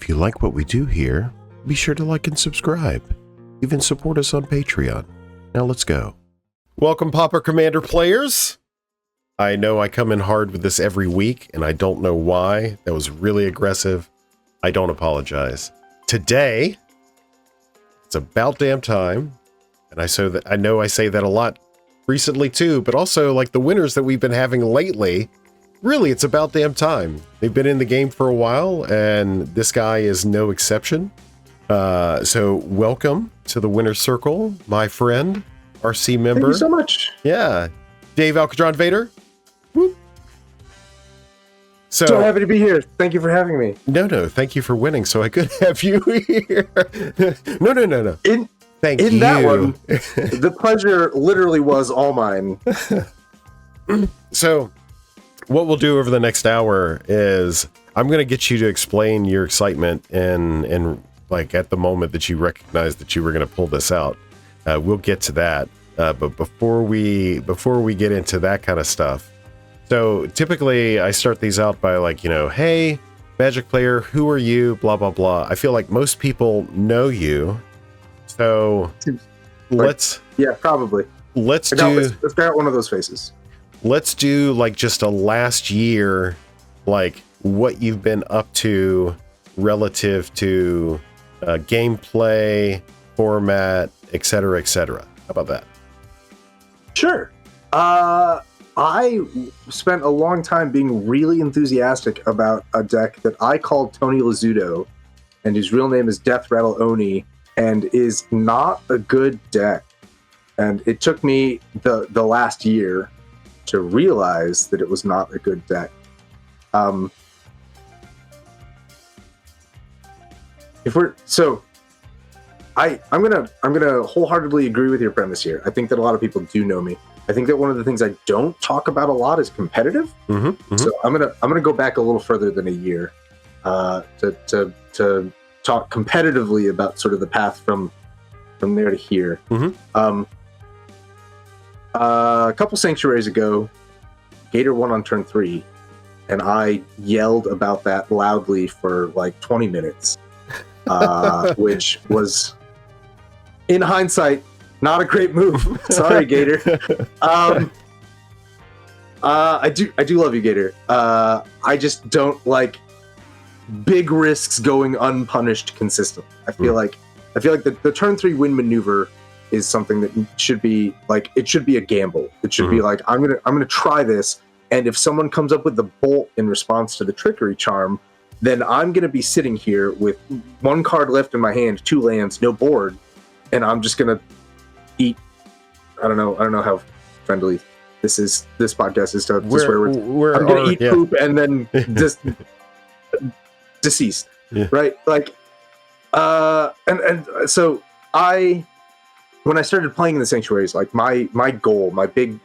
If you like what we do here, be sure to like and subscribe. Even support us on Patreon. Now let's go. Welcome, Pauper Commander players. I know I come in hard with this every week, and I don't know why. That was really aggressive. I don't apologize. Today, it's about damn time, and I know I say that a lot recently too, but also like the winners that we've been having lately, really, it's about damn time. They've been in the game for a while, and this guy is no exception. So welcome to the winner's circle, my friend, RC member. Thank you so much. Yeah. Dave Alkadron Vader. Whoop. So happy to be here. Thank you for having me. No. Thank you for winning, so I could have you here. No. Thank you. In that one, the pleasure literally was all mine. So what we'll do over the next hour is I'm going to get you to explain your excitement and like at the moment that you recognize that you were going to pull this out. We'll get to that. But before we get into that kind of stuff, so typically I start these out by like, hey, Magic player, who are you? Blah, blah, blah. I feel like most people know you. So let's probably. Let's got one of those faces. Let's do like just a last year, like what you've been up to relative to gameplay, format, etc., etc. How about that? Sure. I spent a long time being really enthusiastic about a deck that I called Tony Lazzuto, and his real name is Death Rattle Oni, and is not a good deck. And it took me the last year to realize that it was not a good deck. I'm gonna wholeheartedly agree with your premise here. I think that a lot of people do know me. I think that one of the things I don't talk about a lot is competitive. So I'm gonna go back a little further than a year to talk competitively about sort of the path from there to here. A couple sanctuaries ago, Gator won on turn 3, and I yelled about that loudly for like 20 minutes, which was, in hindsight, not a great move. Sorry, Gator. I do love you, Gator. I just don't like big risks going unpunished consistently. I feel like the turn 3 win maneuver is something that should be like, it should be a gamble. It should be like, I'm gonna try this, and if someone comes up with the bolt in response to the trickery charm, then I'm gonna be sitting here with 1 card left in my hand, 2 lands, no board, and I'm just gonna eat. I don't know how friendly this podcast is to swear words. I'm gonna eat poop and then just deceased, right? Like, and so when I started playing in the sanctuaries, like my goal, my big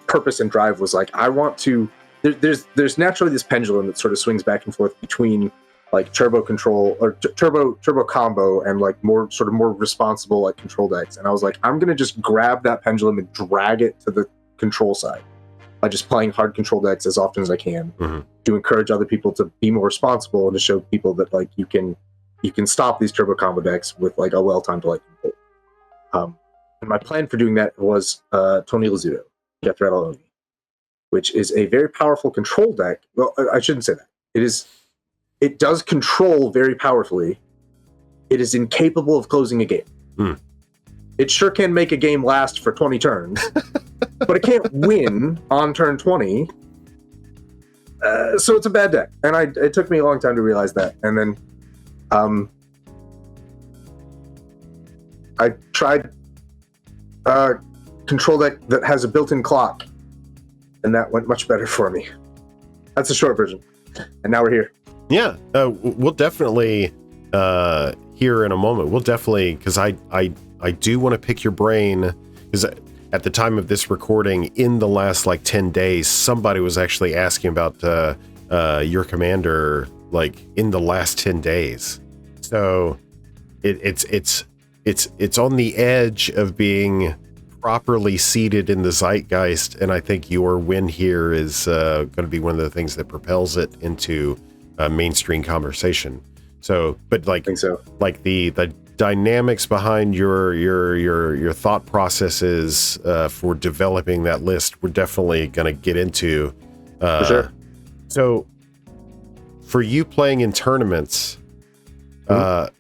purpose and drive was like, I want to. There's naturally this pendulum that sort of swings back and forth between like turbo control or turbo combo and like more responsible like control decks. And I was like, I'm gonna just grab that pendulum and drag it to the control side by just playing hard control decks as often as I can to encourage other people to be more responsible and to show people that like you can stop these turbo combo decks with like a well-timed light control. And my plan for doing that was Tony Lazzuto, Death Rattle Oni, which is a very powerful control deck. Well, I shouldn't say that. It does control very powerfully. It is incapable of closing a game. It sure can make a game last for 20 turns, but it can't win on turn 20. So it's a bad deck. And it took me a long time to realize that. And then I tried a control deck that has a built-in clock, and that went much better for me. That's the short version. And now we're here. Yeah, we'll definitely here in a moment. We'll definitely, because I do want to pick your brain, because at the time of this recording, in the last like 10 days, somebody was actually asking about your commander like in the last 10 days. So it's on the edge of being properly seated in the zeitgeist, and I think your win here is going to be one of the things that propels it into mainstream conversation. So, but like, I think so. Like the dynamics behind your thought processes for developing that list, we're definitely going to get into. For sure. So, for you playing in tournaments, like,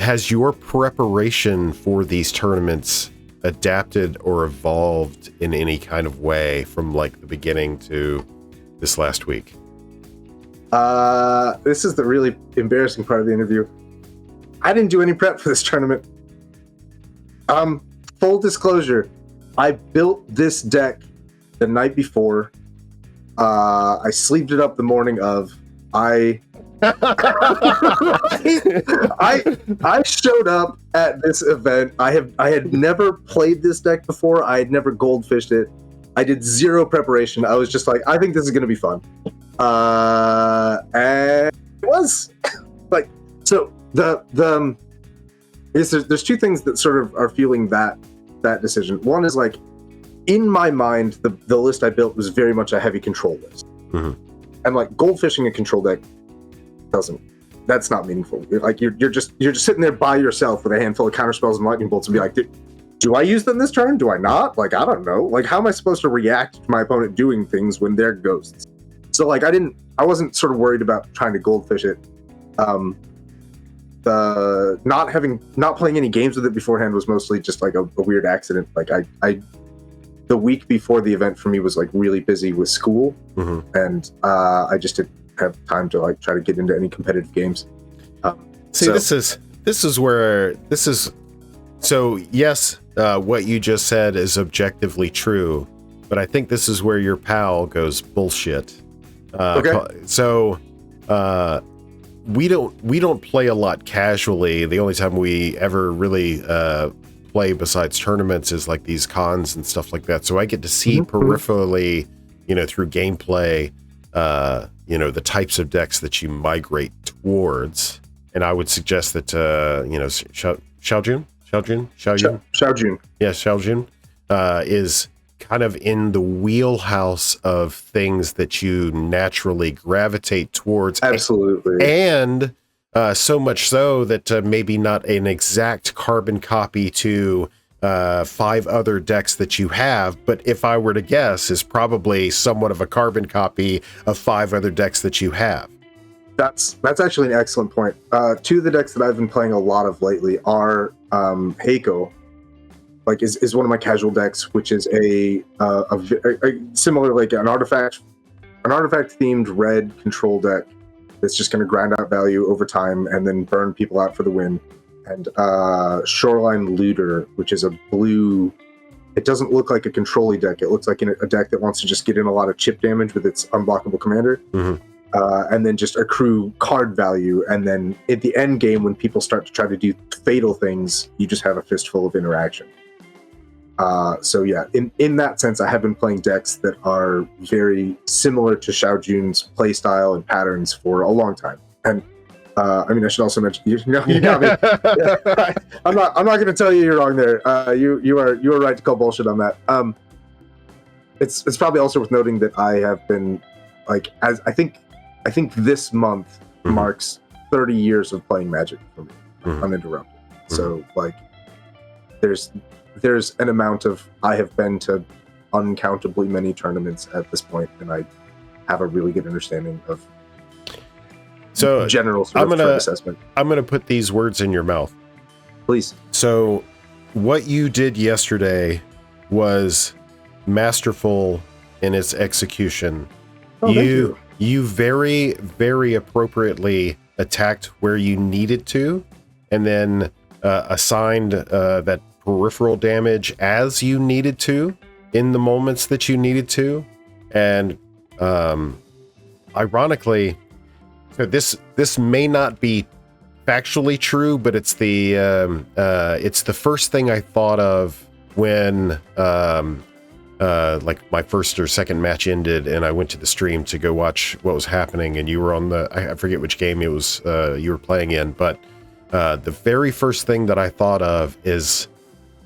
has your preparation for these tournaments adapted or evolved in any kind of way from like the beginning to this last week? This is the really embarrassing part of the interview. I didn't do any prep for this tournament. Full disclosure, I built this deck the night before. I sleeved it up the morning of. I showed up at this event. I had never played this deck before. I had never goldfished it. I did zero preparation. I was just like, I think this is going to be fun. And it was like, so I guess there's two things that sort of are fueling that decision. One is like, in my mind, the list I built was very much a heavy control list. Mm-hmm. And like goldfishing a control deck that's not meaningful. Like you're just sitting there by yourself with a handful of counterspells and lightning bolts and be like, do I use them this turn? Do I not? Like, I don't know. Like, how am I supposed to react to my opponent doing things when they're ghosts? So like I wasn't sort of worried about trying to goldfish it. The not playing any games with it beforehand was mostly just like a weird accident. Like I the week before the event for me was like really busy with school, and I just didn't have time to like try to get into any competitive games. This is where so yes, what you just said is objectively true, but I think this is where your pal goes bullshit. Okay. So we don't play a lot casually. The only time we ever really play besides tournaments is like these cons and stuff like that. So I get to see peripherally, through gameplay, the types of decks that you migrate towards. And I would suggest that, Xiaojun? Yeah, Xiaojun is kind of in the wheelhouse of things that you naturally gravitate towards. Absolutely. And so much so that maybe not an exact carbon copy to 5 other decks that you have, but if I were to guess, is probably somewhat of a carbon copy of 5 other decks that you have. That's actually an excellent point. 2 of the decks that I've been playing a lot of lately are Heiko, like is one of my casual decks, which is a similar, like an artifact themed red control deck that's just going to grind out value over time and then burn people out for the win. And Shoreline Looter, which is a blue. It doesn't look like a control-y deck. It looks like a deck that wants to just get in a lot of chip damage with its unblockable commander, and then just accrue card value. And then at the end game, when people start to try to do fatal things, you just have a fistful of interaction. So yeah, in that sense, I have been playing decks that are very similar to Xiaojun's playstyle and patterns for a long time. And I should also mention, you got me. I'm not going to tell you you're wrong there. You are right to call bullshit on that. It's probably also worth noting that I have been like, as I think this month marks 30 years of playing Magic for me uninterrupted. So like, there's an amount of, I have been to uncountably many tournaments at this point, and I have a really good understanding of general sort of assessment. I'm going to put these words in your mouth. Please. So what you did yesterday was masterful in its execution. Thank you. You very, very appropriately attacked where you needed to, and then assigned that peripheral damage as you needed to in the moments that you needed to. And ironically, so this may not be factually true, but it's the first thing I thought of when like my first or second match ended, and I went to the stream to go watch what was happening, and you were on I forget which game it was you were playing in, but the very first thing that I thought of is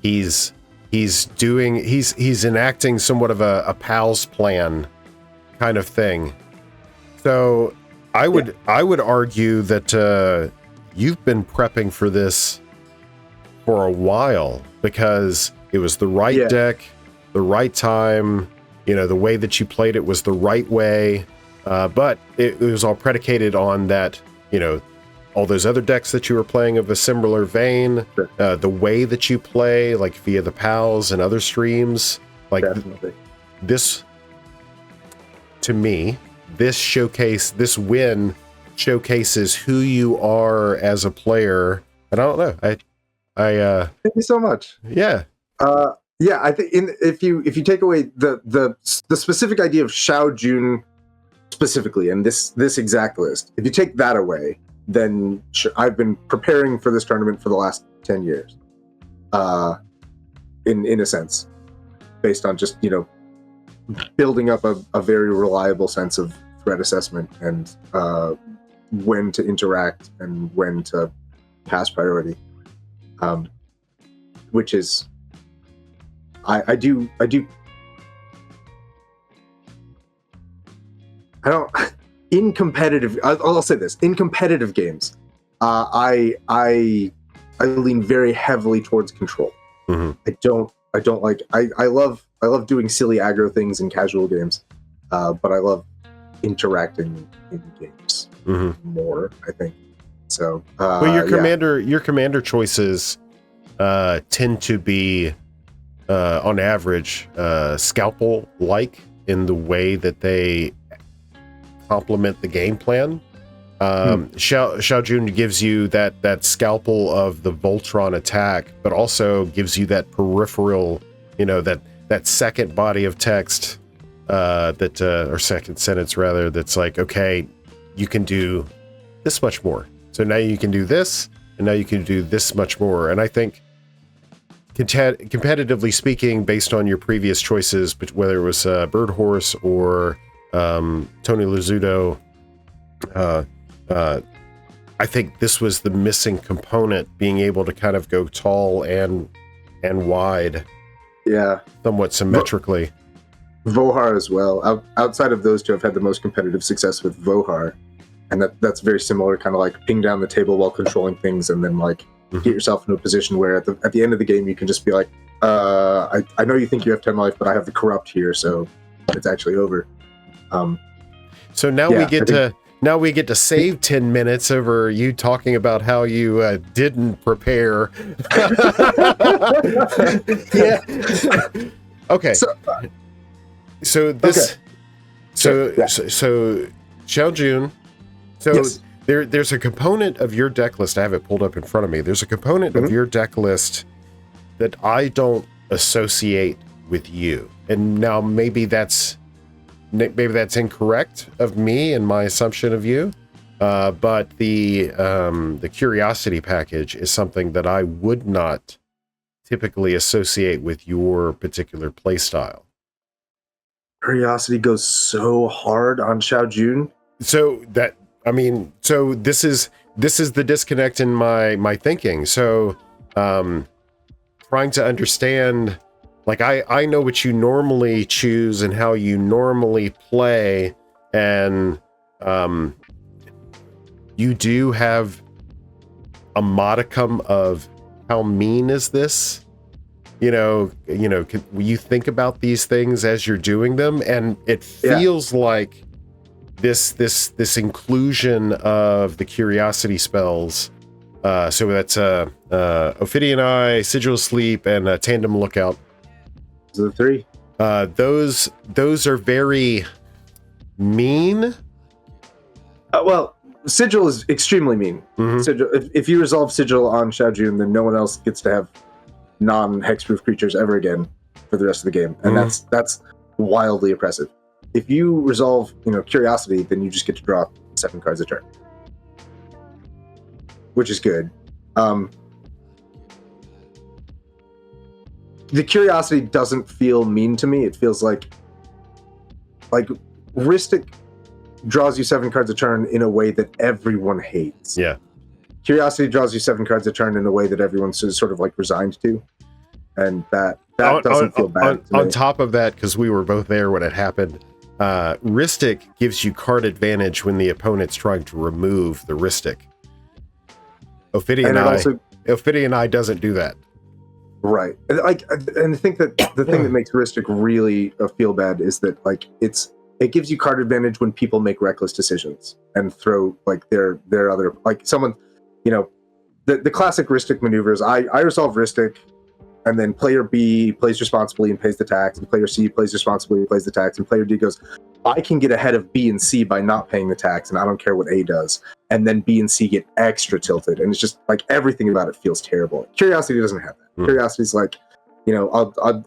he's enacting somewhat of a pal's plan kind of thing. So I would argue that you've been prepping for this for a while because it was the right deck, the right time. The way that you played it was the right way, but it was all predicated on that. All those other decks that you were playing of a similar vein, the way that you play, like via the pals and other streams, like Definitely. This. To me, this win showcases who you are as a player. And I don't know. Thank you so much. Yeah. I think if you take away the specific idea of Xiao Jun specifically and this exact list, if you take that away, then I've been preparing for this tournament for the last 10 years. In a sense, based on just building up a very reliable sense of threat assessment and when to interact and when to pass priority, which is I don't in competitive. I'll say this: in competitive games, I lean very heavily towards control. Mm-hmm. I don't like. I love doing silly aggro things in casual games, but I love interacting in games more. I think so. Well, your commander choices tend to be, on average, scalpel like in the way that they complement the game plan. Xiao Jun gives you that scalpel of the Voltron attack, but also gives you that peripheral, that second body of text, or second sentence rather, that's like, okay, you can do this much more. So now you can do this, and now you can do this much more. And I think competitively speaking, based on your previous choices, but whether it was Bird Horse or Tony Lazzuto, I think this was the missing component, being able to kind of go tall and wide, somewhat symmetrically. Vohar as well. Outside of those two, I've had the most competitive success with Vohar, and that's very similar, kind of like ping down the table while controlling things, and then like get yourself into a position where at the end of the game you can just be like, I know you think you have 10 life, but I have the corrupt here, so it's actually over. So now we get to save 10 minutes over you talking about how you didn't prepare. Yeah. Okay. So Xiao Jun. So yes. There's a component of your deck list. I have it pulled up in front of me. There's a component of your deck list that I don't associate with you. And now maybe that's incorrect of me and my assumption of you. But the curiosity package is something that I would not typically associate with your particular playstyle. Curiosity goes so hard on Xiao Jun. So this is the disconnect in my thinking. So, trying to understand, like, I know what you normally choose and how you normally play, and you do have a modicum of how mean is this? You think about these things as you're doing them, and it feels like this inclusion of the curiosity spells. So that's Ophidian Eye, Sigil of Sleep, and Tandem Lookout. Those are the three. Those are very mean. Well, Sigil is extremely mean. Sigil, if you resolve Sigil on Xiao Jun, then no one else gets to have non-hexproof creatures ever again for the rest of the game, and that's wildly oppressive. If you resolve, Curiosity, then you just get to draw 7 cards a turn, which is good. The Curiosity doesn't feel mean to me. It feels like Ristic draws you 7 cards a turn in a way that everyone hates. Yeah. Curiosity draws you 7 cards a turn in a way that everyone's sort of like resigned to, and that doesn't feel bad to me. On top of that, because we were both there when it happened, Ristic gives you card advantage when the opponent's trying to remove the Ristic. Ophidian Eye doesn't do that. Right. And I think that the thing that makes Ristic really feel bad is that like it gives you card advantage when people make reckless decisions and throw like their other, like someone, you know, the classic Ristic maneuvers. I resolve Ristic, and then player B plays responsibly and pays the tax, and player C plays responsibly and pays the tax, and player D goes, I can get ahead of B and C by not paying the tax, and I don't care what A does. And then B and C get extra tilted, and it's just like everything about it feels terrible. Curiosity doesn't have that. Curiosity's like, you know,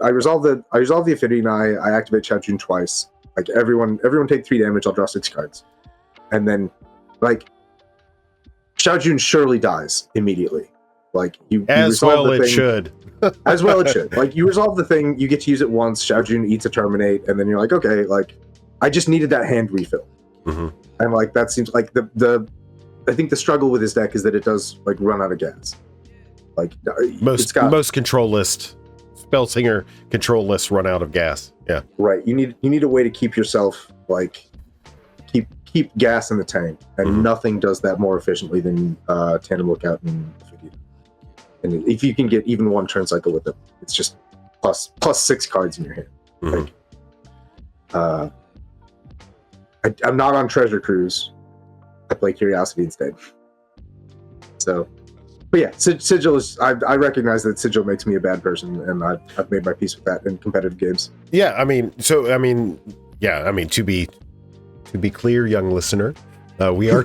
I resolve the Ophidian Eye, I activate Shao Jun twice. Like everyone take 3 damage, I'll draw 6 cards. And then like Shao Jun surely dies immediately. Like you as well it should. As well it should. Like you resolve the thing, you get to use it once, Shao Jun eats a terminate, and then you're like, okay, like I just needed that hand refill. And like that seems like I think the struggle with his deck is that it does like run out of gas. Like most control list Spellsinger control lists run out of gas. Yeah. Right. You need a way to keep yourself like keep gas in the tank, and nothing does that more efficiently than Tandem Lookout and Ophidian. And if you can get even one turn cycle with it, it's just plus 6 cards in your hand. Like, I'm not on Treasure Cruise. I play Curiosity instead. So, but yeah, Sigil is. I recognize that Sigil makes me a bad person, and I've made my peace with that in competitive games. Yeah, I mean, to be clear, young listener, we are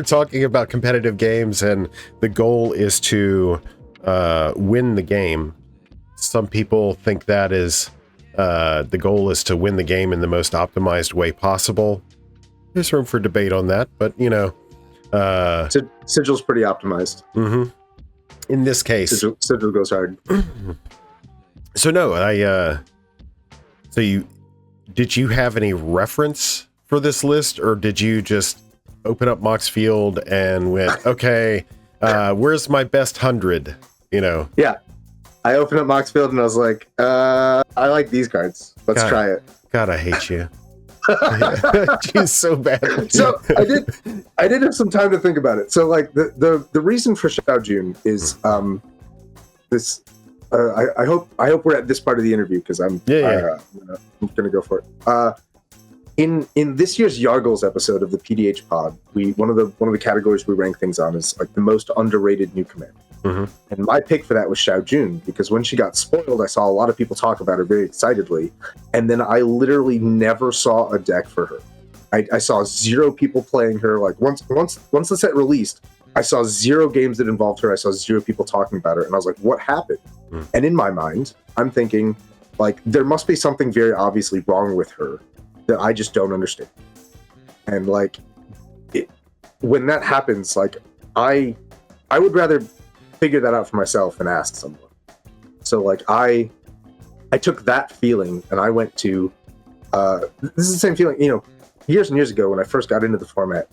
talking about competitive games, and the goal is to win the game. Some people think that is the goal is to win the game in the most optimized way possible. There's room for debate on that, but you know, Sigil's pretty optimized. In this case, Sigil goes hard. So no, did you have any reference for this list, or did you just open up Mox Field and went, okay, where's my best 100? You know? Yeah, I opened up Mox Field and I was like, I like these cards. Let's try it. God, I hate you. She's so bad. So I did have some time to think about it. So like the reason for Shao Jun is this. I hope we're at this part of the interview because I'm gonna go for it. In this year's Yargles episode of the PDH Pod, one of the categories we rank things on is like the most underrated new commander. And my pick for that was Shao Jun, because when she got spoiled, I saw a lot of people talk about her very excitedly, and then I literally never saw a deck for her. I saw 0 people playing her. Like once the set released, I saw 0 games that involved her. I saw 0 people talking about her, and I was like, what happened? And in my mind, I'm thinking like there must be something very obviously wrong with her that I just don't understand. And like when that happens, like I would rather figure that out for myself and ask someone. So like I took that feeling and I went to this is the same feeling, you know, years and years ago when I first got into the format.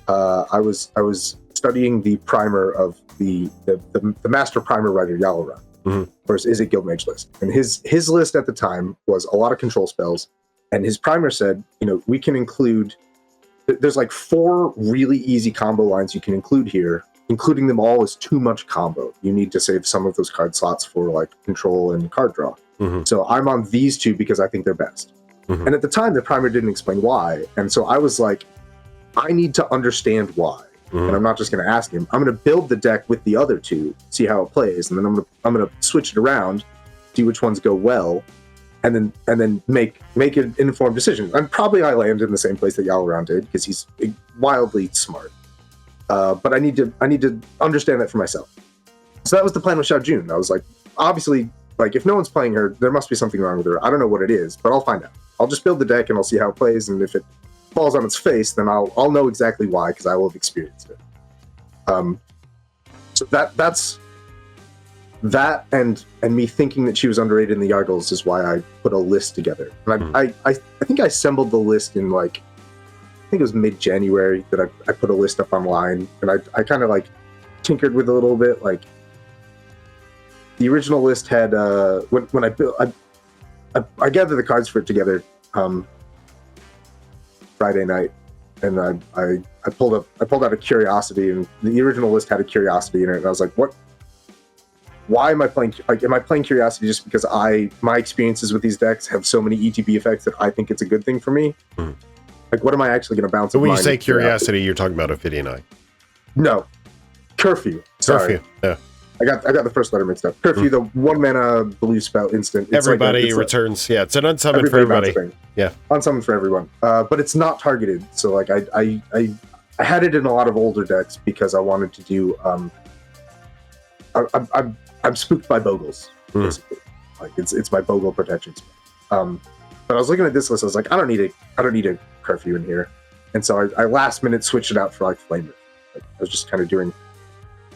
I was studying the primer of the master primer writer Yalaran, or his Izzet Guildmage list, and his list at the time was a lot of control spells, and his primer said, you know, we can include, there's like 4 really easy combo lines you can include here. Including them all is too much combo. You need to save some of those card slots for like control and card draw. So I'm on these 2 because I think they're best. And at the time, the primer didn't explain why. And so I was like, I need to understand why. And I'm not just going to ask him. I'm going to build the deck with the other 2, see how it plays, and then I'm going to switch it around, see which ones go well, and then make an informed decision. And probably I land in the same place that Yalaran did because he's wildly smart. But I need to understand that for myself. So that was the plan with Shao Jun. I was like, obviously, like if no one's playing her, there must be something wrong with her. I don't know what it is, but I'll find out. I'll just build the deck and I'll see how it plays, and if it falls on its face, then I'll know exactly why because I will have experienced it. So that's that, and me thinking that she was underrated in the Yargles is why I put a list together. And I think I assembled the list in like, I think it was mid-January that I put a list up online, and I kind of like tinkered with it a little bit. Like the original list had when I built, I gathered the cards for it together. Friday night, and I pulled out a curiosity, and the original list had a curiosity in it, and I was like, what? Why am I playing? Like, am I playing curiosity just because my experiences with these decks have so many ETB effects that I think it's a good thing for me? Mm. Like, what am I actually going to bounce? So when you say curiosity, you're talking about Ophidian. No, curfew. Sorry. Curfew. Yeah. I got the first letter mixed up. Curfew, the 1 mana belief spell instant. It's everybody returns. Yeah, it's an unsummon for everybody. Yeah, unsummon for everyone. But it's not targeted. So like I had it in a lot of older decks because I wanted to do. I'm spooked by Bogles. Basically. Like it's my Bogle protection spell. But I was looking at this list. I was like, I don't need a curfew in here, and so I last minute switched it out for like Flame Rift. Like, I was just kind of doing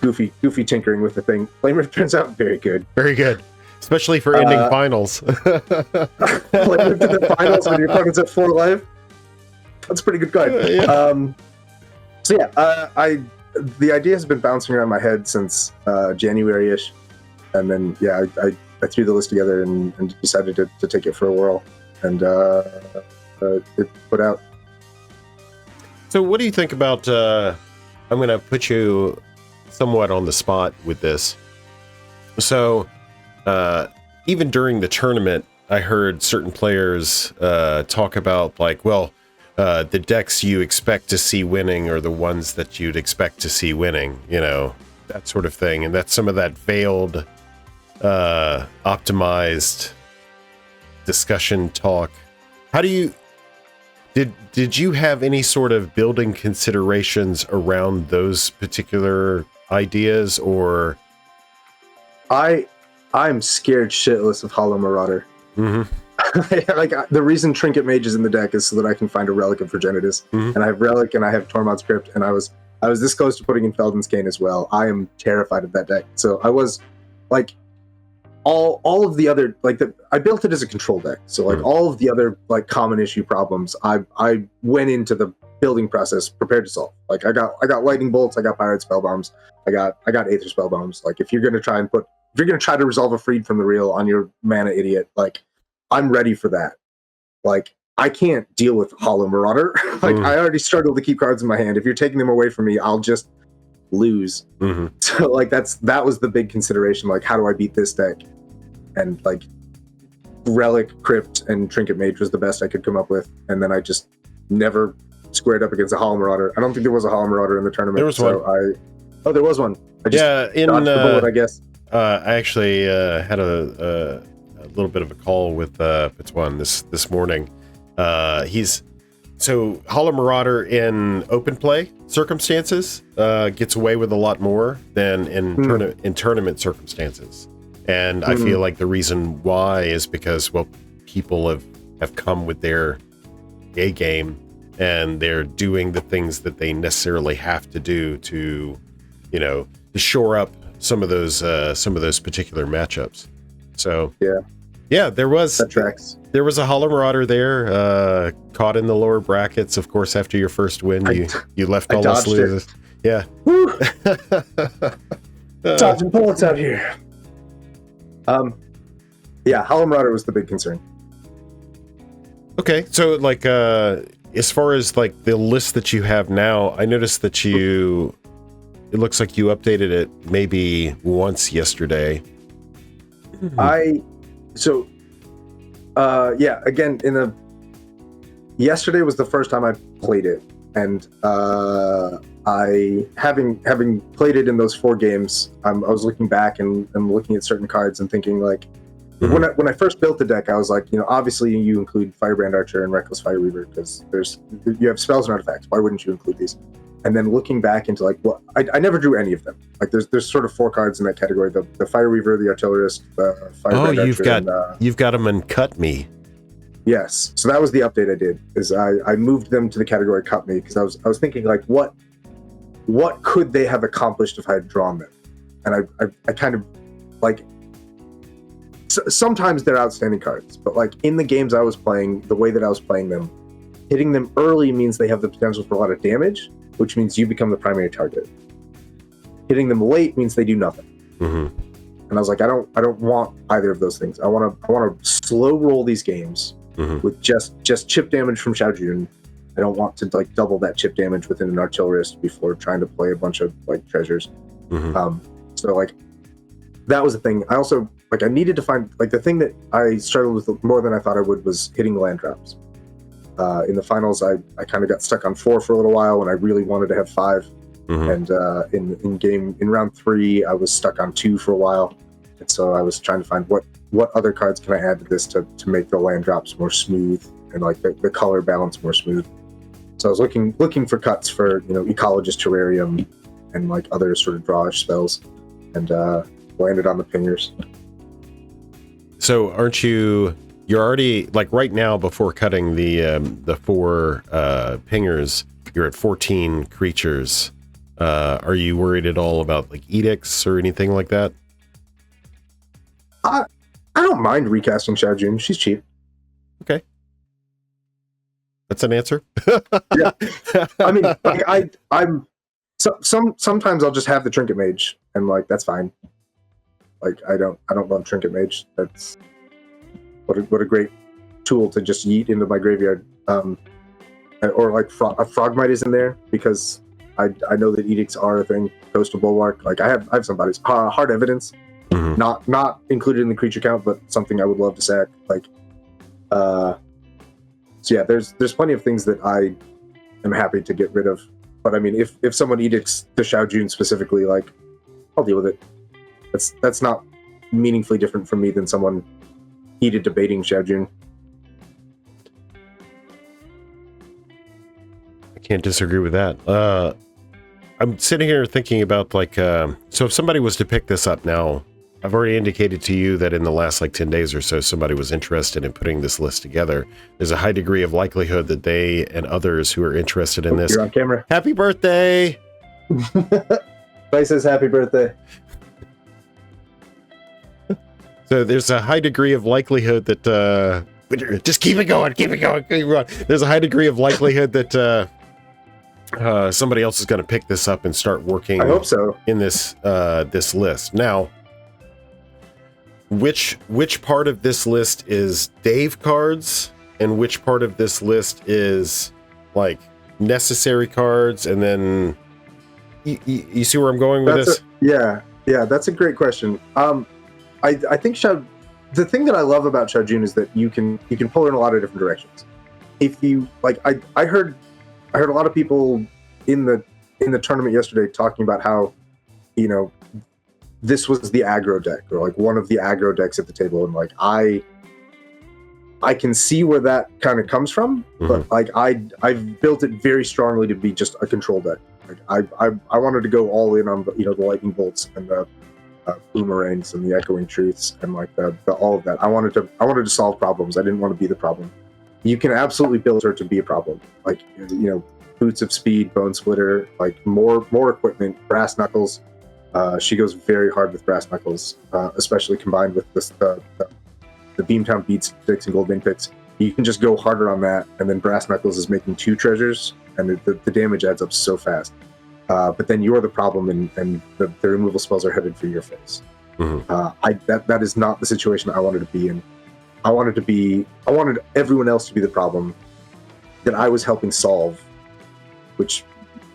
goofy tinkering with the thing. Flame Rift turns out very good. Very good, especially for ending finals. Flame Rift in the finals when your opponent's at 4 life. That's a pretty good card. The idea has been bouncing around my head since January-ish, and then I threw the list together and decided to take it for a whirl, and it put out. So what do you think about, I'm going to put you somewhat on the spot with this. So even during the tournament, I heard certain players talk about like, well, the decks you expect to see winning are the ones that you'd expect to see winning, that sort of thing. And that's some of that veiled, optimized discussion talk. How do you, did you have any sort of building considerations around those particular ideas, or? I'm scared shitless of Hollow Marauder. Mm-hmm. Like the reason Trinket Mage is in the deck is so that I can find a Relic of Virginitas, and I have Relic and I have Tormod's Crypt, and I was this close to putting in Felden's Cane as well. I am terrified of that deck. So I was like all of the other I built it as a control deck. So like all of the other like common issue problems, I went into the building process prepared to solve. Like I got Lightning Bolts, I got Pirate Spellbombs, I got Aether Spellbombs. Like if you're gonna try to resolve a Freed from the Real on your mana idiot, like I'm ready for that. Like I can't deal with Hollow Marauder. I already struggle to keep cards in my hand. If you're taking them away from me, I'll just lose. So like that was the big consideration. Like how do I beat this deck? And like Relic, Crypt, and Trinket Mage was the best I could come up with. And then I just never squared up against a Hollow Marauder. I don't think there was a Hollow Marauder in the tournament. There was one. There was one. I just dodged the bullet, I guess. I actually had a little bit of a call with Pitswan this morning. Hollow Marauder in open play circumstances gets away with a lot more than in tournament circumstances, and I feel like the reason why is because people have come with their A game and they're doing the things that they necessarily have to do to shore up some of those particular matchups. So yeah, there was a Hollow Marauder there, caught in the lower brackets. Of course, after your first win, you left all us losers. Yeah, dodging bullets out here. Hollow Marauder was the big concern. Okay, so like as far as like the list that you have now, I noticed that it looks like you updated it maybe once yesterday. Again, yesterday was the first time I played it, and I having played it in those 4 games, I was looking back and looking at certain cards and thinking like, when I first built the deck, I was like, obviously you include Firebrand Archer and Reckless Fireweaver because you have spells and artifacts. Why wouldn't you include these? And then looking back into like, I never drew any of them. Like there's sort of 4 cards in that category: the Fireweaver, the Artillerist, the Firebrand Archer. You've got them in Cut Me. Yes. So that was the update I did. Is I moved them to the category Cut Me because I was thinking like, what could they have accomplished if I had drawn them? And I kind of like. Sometimes they're outstanding cards, but like in the games I was playing, the way that I was playing them, hitting them early means they have the potential for a lot of damage, which means you become the primary target. Hitting them late means they do nothing. And I was like, I don't want either of those things. I want to slow roll these games with just chip damage from Xiaojun. I don't want to like double that chip damage within an artillerist before trying to play a bunch of like treasures. So like that was the thing. I also like I needed to find like the thing that I struggled with more than I thought I would was hitting land drops. In the finals, I kind of got stuck on 4 for a little while when I really wanted to have 5. And in round 3, I was stuck on 2 for a while. And so I was trying to find what other cards can I add to this to make the land drops more smooth and like the color balance more smooth. So I was looking for cuts for, Ecologist Terrarium and like other sort of drawish spells, and landed on the pingers. So aren't you're already like right now before cutting the 4 pingers, you're at 14 creatures. Are you worried at all about like edicts or anything like that? I don't mind recasting Xiaojun. She's cheap. Okay. That's an answer. Yeah. I mean, like sometimes I'll just have the Trinket Mage and like that's fine. Like I don't love Trinket Mage. That's what a great tool to just yeet into my graveyard. Or like a Frogmite is in there because I know that edicts are a thing. Coastal Bulwark. Like I have some bodies. Hard Evidence. Not included in the creature count, but something I would love to sack. Like so yeah, there's plenty of things that I am happy to get rid of. But I mean, if someone edicts the Xiaojun specifically, like I'll deal with it. That's not meaningfully different from me than someone heated debating Xiaojun. I can't disagree with that. I'm sitting here thinking about like, so if somebody was to pick this up now, I've already indicated to you that in the last like 10 days or so, somebody was interested in putting this list together. There's a high degree of likelihood that they and others who are interested in this. You're on camera. Happy birthday! Clay says happy birthday. So there's a high degree of likelihood that, just keep it going. There's a high degree of likelihood that, somebody else is going to pick this up and start working. I hope so. In this list. Now, which part of this list is Dave cards, and which part of this list is like necessary cards? And then you see where I'm going with this? Yeah, that's a great question. I think the thing that I love about Xiaojun is that you can pull her in a lot of different directions. If you like, I heard a lot of people in the tournament yesterday talking about how, this was the aggro deck or like one of the aggro decks at the table, and like I can see where that kind of comes from, but like I've built it very strongly to be just a control deck. Like I wanted to go all in on the lightning bolts and the boomerangs and the echoing truths and like the all of that. I wanted to solve problems. I didn't want to be the problem. You can absolutely build her to be a problem. Like boots of speed, bone splitter, like more equipment, brass knuckles. She goes very hard with brass knuckles, especially combined with the Beamtown bead sticks and gold vein picks. You can just go harder on that, and then brass knuckles is making 2 treasures, and the damage adds up so fast. But then you're the problem, and the removal spells are headed for your face. That is not the situation I wanted to be in. I wanted everyone else to be the problem that I was helping solve, which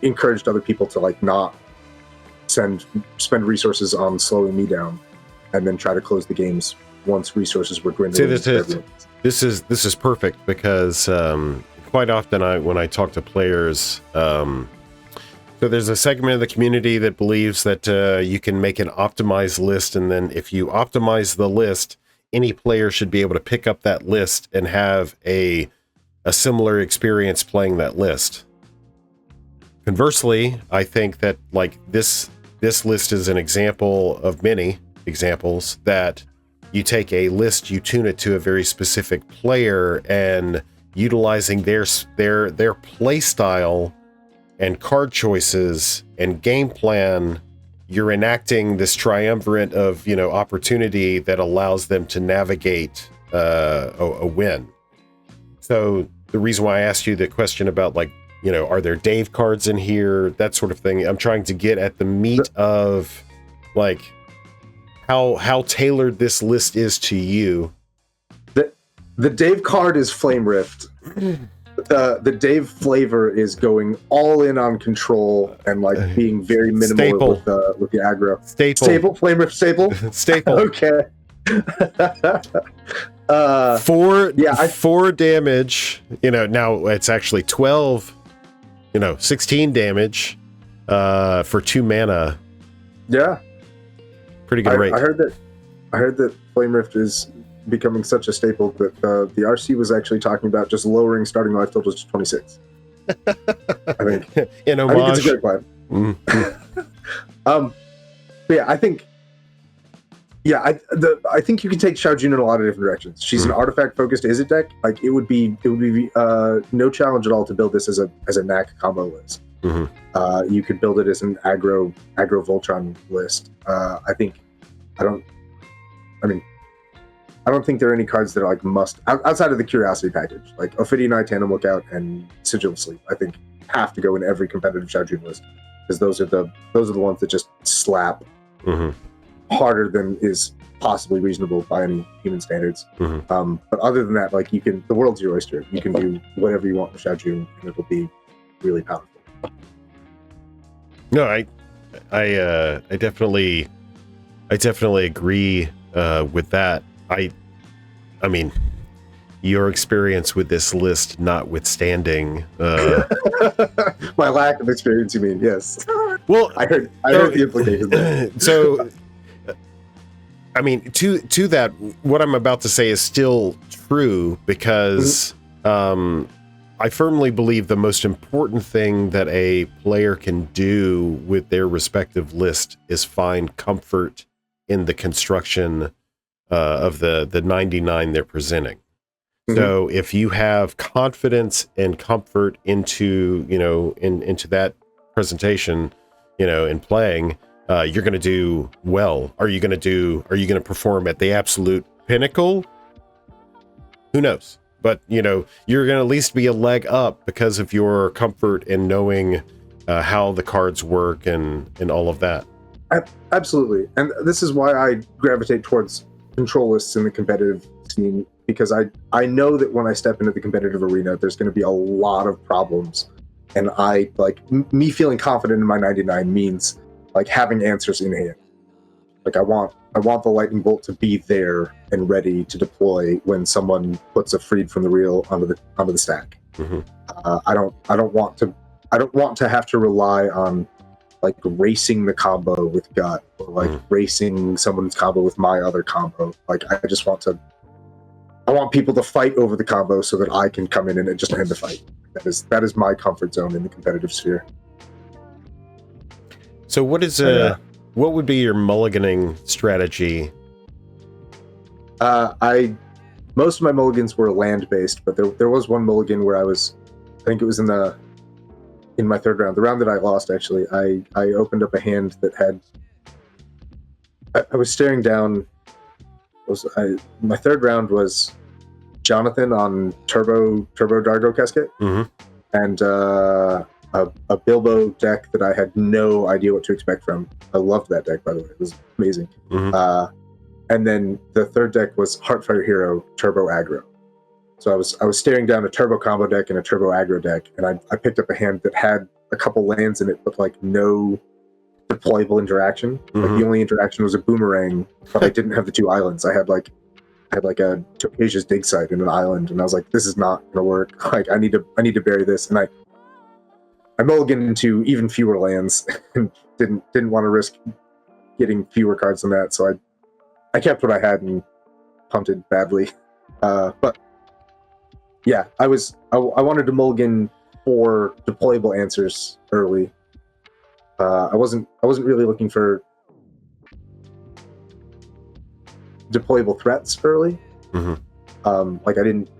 encouraged other people to like not spend resources on slowing me down, and then try to close the games once resources were dwindling. This is perfect because quite often when I talk to players, so there's a segment of the community that believes that you can make an optimized list, and then if you optimize the list, any player should be able to pick up that list and have a similar experience playing that list. Conversely, I think that like this list is an example of many examples that you take a list, you tune it to a very specific player, and utilizing their play style and card choices and game plan, you're enacting this triumvirate of opportunity that allows them to navigate a win. So the reason why I asked you the question about like, are there Dave cards in here, that sort of thing, I'm trying to get at the meat of like how tailored this list is to you. The Dave card is Flame Rift. The Dave flavor is going all in on control and like being very minimal with the aggro. Staple? Flame Rift staple? Staple. Okay. 4 damage. Now it's actually 12. 16 damage for 2 mana. Yeah. Pretty good rate. I heard that Flame Rift is becoming such a staple that the RC was actually talking about just lowering starting life totals to 26. I think. In homage. I think it's a great plan. I think you can take Xiao Jun in a lot of different directions. She's an artifact focused Izzet deck. Like it would be no challenge at all to build this as a knack combo list. You could build it as an aggro Voltron list. I don't think there are any cards that are like must outside of the Curiosity package. Like Ophidian Eye, Tandem Lookout, and Sigil of Sleep, I think have to go in every competitive Xiao Jun list because those are the ones that just slap harder than is possibly reasonable by any human standards. But other than that, like the world's your oyster. You can do whatever you want with Xiao Jun, and it'll be really powerful. No, I definitely agree with that. I mean, your experience with this list notwithstanding, my lack of experience, you mean? Yes. Well, I heard the implications there. So, I mean, to that, what I'm about to say is still true because I firmly believe the most important thing that a player can do with their respective list is find comfort in the construction of the 99 they're presenting. So if you have confidence and comfort into that presentation, in playing, you're going to do well. Are you going to perform at the absolute pinnacle? Who knows? But you're going to at least be a leg up because of your comfort in knowing how the cards work and all of that. Absolutely. And this is why I gravitate towards control lists in the competitive scene, because I know that when I step into the competitive arena, there's going to be a lot of problems. And I like me feeling confident in my 99 means like having answers in hand. Like I want the lightning bolt to be there and ready to deploy when someone puts a freed from the reel onto the stack. I don't want to have to rely on like racing the combo with gut or like racing someone's combo with my other combo. Like I want people to fight over the combo so that I can come in and just end the fight. That is my comfort zone in the competitive sphere. So what would be your mulliganing strategy? Most of my mulligans were land based, but there was one mulligan where I think it was in my third round, the round that I lost actually. I opened up a hand that had I was staring down. My third round was Jonathan on Turbo Dargo Cascade, and a Bilbo deck that I had no idea what to expect from. I loved that deck, by the way; it was amazing. And then the third deck was Heartfire Hero Turbo Aggro. So I was staring down a Turbo Combo deck and a Turbo Aggro deck, and I picked up a hand that had a couple lands in it, but like no deployable interaction. Like the only interaction was a boomerang, but I didn't have the 2 islands. I had like a Tokasia's dig site and an island, and I was like, this is not gonna work. Like I need to bury this, and I mulliganed into even fewer lands and didn't want to risk getting fewer cards than that. So I kept what I had and punted badly. But yeah, I wanted to mulligan for deployable answers early. I wasn't really looking for deployable threats early. Like I didn't.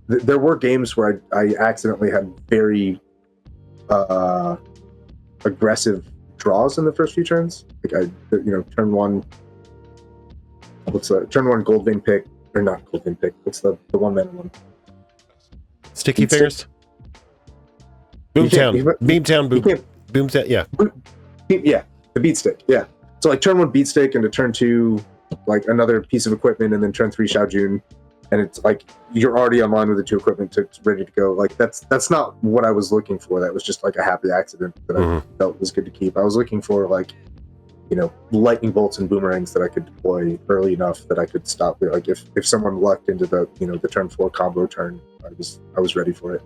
There were games where I accidentally had very aggressive draws in the first few turns. Like turn one. What's the turn one Goldvein pick or not Goldvein pick? What's the 1-mana one? Sticky Fingers. Boomtown. Boomtown, yeah. Yeah, the beat stick, yeah. So like turn 1 beat stick, and to turn 2 like another piece of equipment, and then turn 3 Xiao Jun. and it's like you're already online with the 2 equipment to ready to go. Like that's not what I was looking for. That was just like a happy accident that I felt was good to keep. I was looking for like, you know, lightning bolts and boomerangs that I could deploy early enough that I could stop. Like if someone lucked into the, you know, the turn 4 combo turn, I was ready for it.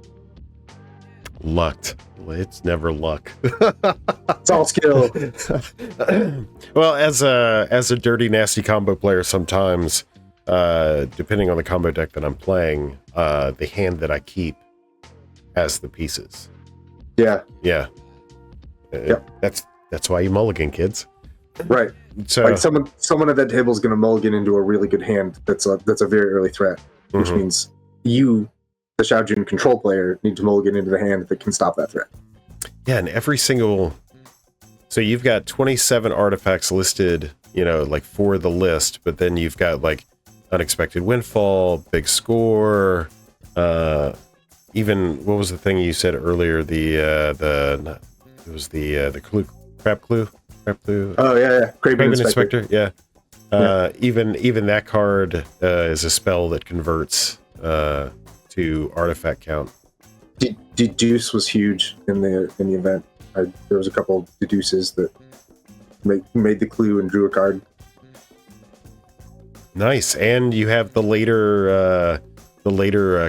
Lucked. It's never luck. It's all skill. Well, as a dirty, nasty combo player, sometimes, depending on the combo deck that I'm playing, the hand that I keep has the pieces. Yeah. Yeah. Yep. That's why you mulligan, kids. Right. So like someone at that table is going to mulligan into a really good hand. That's a very early threat, which means you, the Xiaojun control player, need to mulligan into the hand that can stop that threat. Yeah, and every single... So you've got 27 artifacts listed, you know, like for the list, but then you've got like Unexpected Windfall, Big Score, even, what was the thing you said earlier? It was the clue, Crab Clue? Oh, yeah. Craven Inspector. Yeah. Even that card is a spell that converts to artifact count. Deduce was huge in the event. There was a couple of deduces that made the clue and drew a card. Nice, and you have the later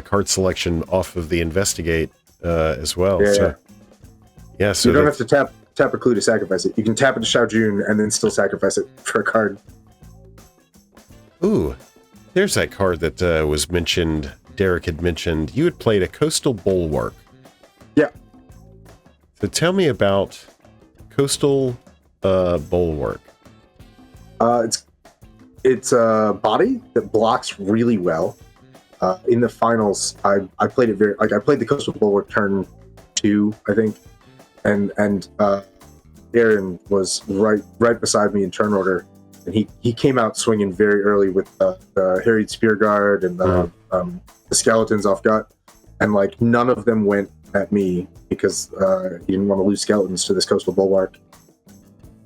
card selection off of the investigate as well. Yeah. So you don't have to tap a clue to sacrifice it. You can tap it to Xiaojun and then still sacrifice it for a card. Ooh, there's that card that was mentioned. Derek had mentioned you had played a Coastal Bulwark. Yeah. So tell me about Coastal Bulwark. It's a body that blocks really well. In the finals, I played it I played the Coastal Bulwark turn 2, I think, and Aaron was right beside me in turn order, and he came out swinging very early with the harried spear guard and the skeletons off gut, and like none of them went at me because he didn't want to lose skeletons to this Coastal Bulwark.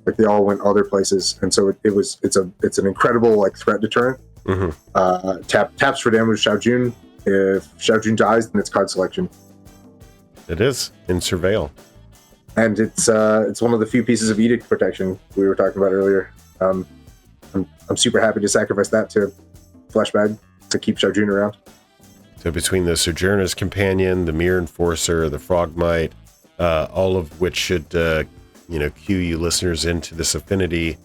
Like they all went other places, and so it's an incredible like threat deterrent. Taps for damage Xiaojun. If Xiaojun dies, then it's card selection. It is in Surveil, and it's one of the few pieces of edict protection we were talking about earlier. I'm super happy to sacrifice that to Fleshbag to keep Xiaojun around. So between the Sojourner's Companion, the Mirror Enforcer, the Frogmite, all of which should cue you listeners into this affinity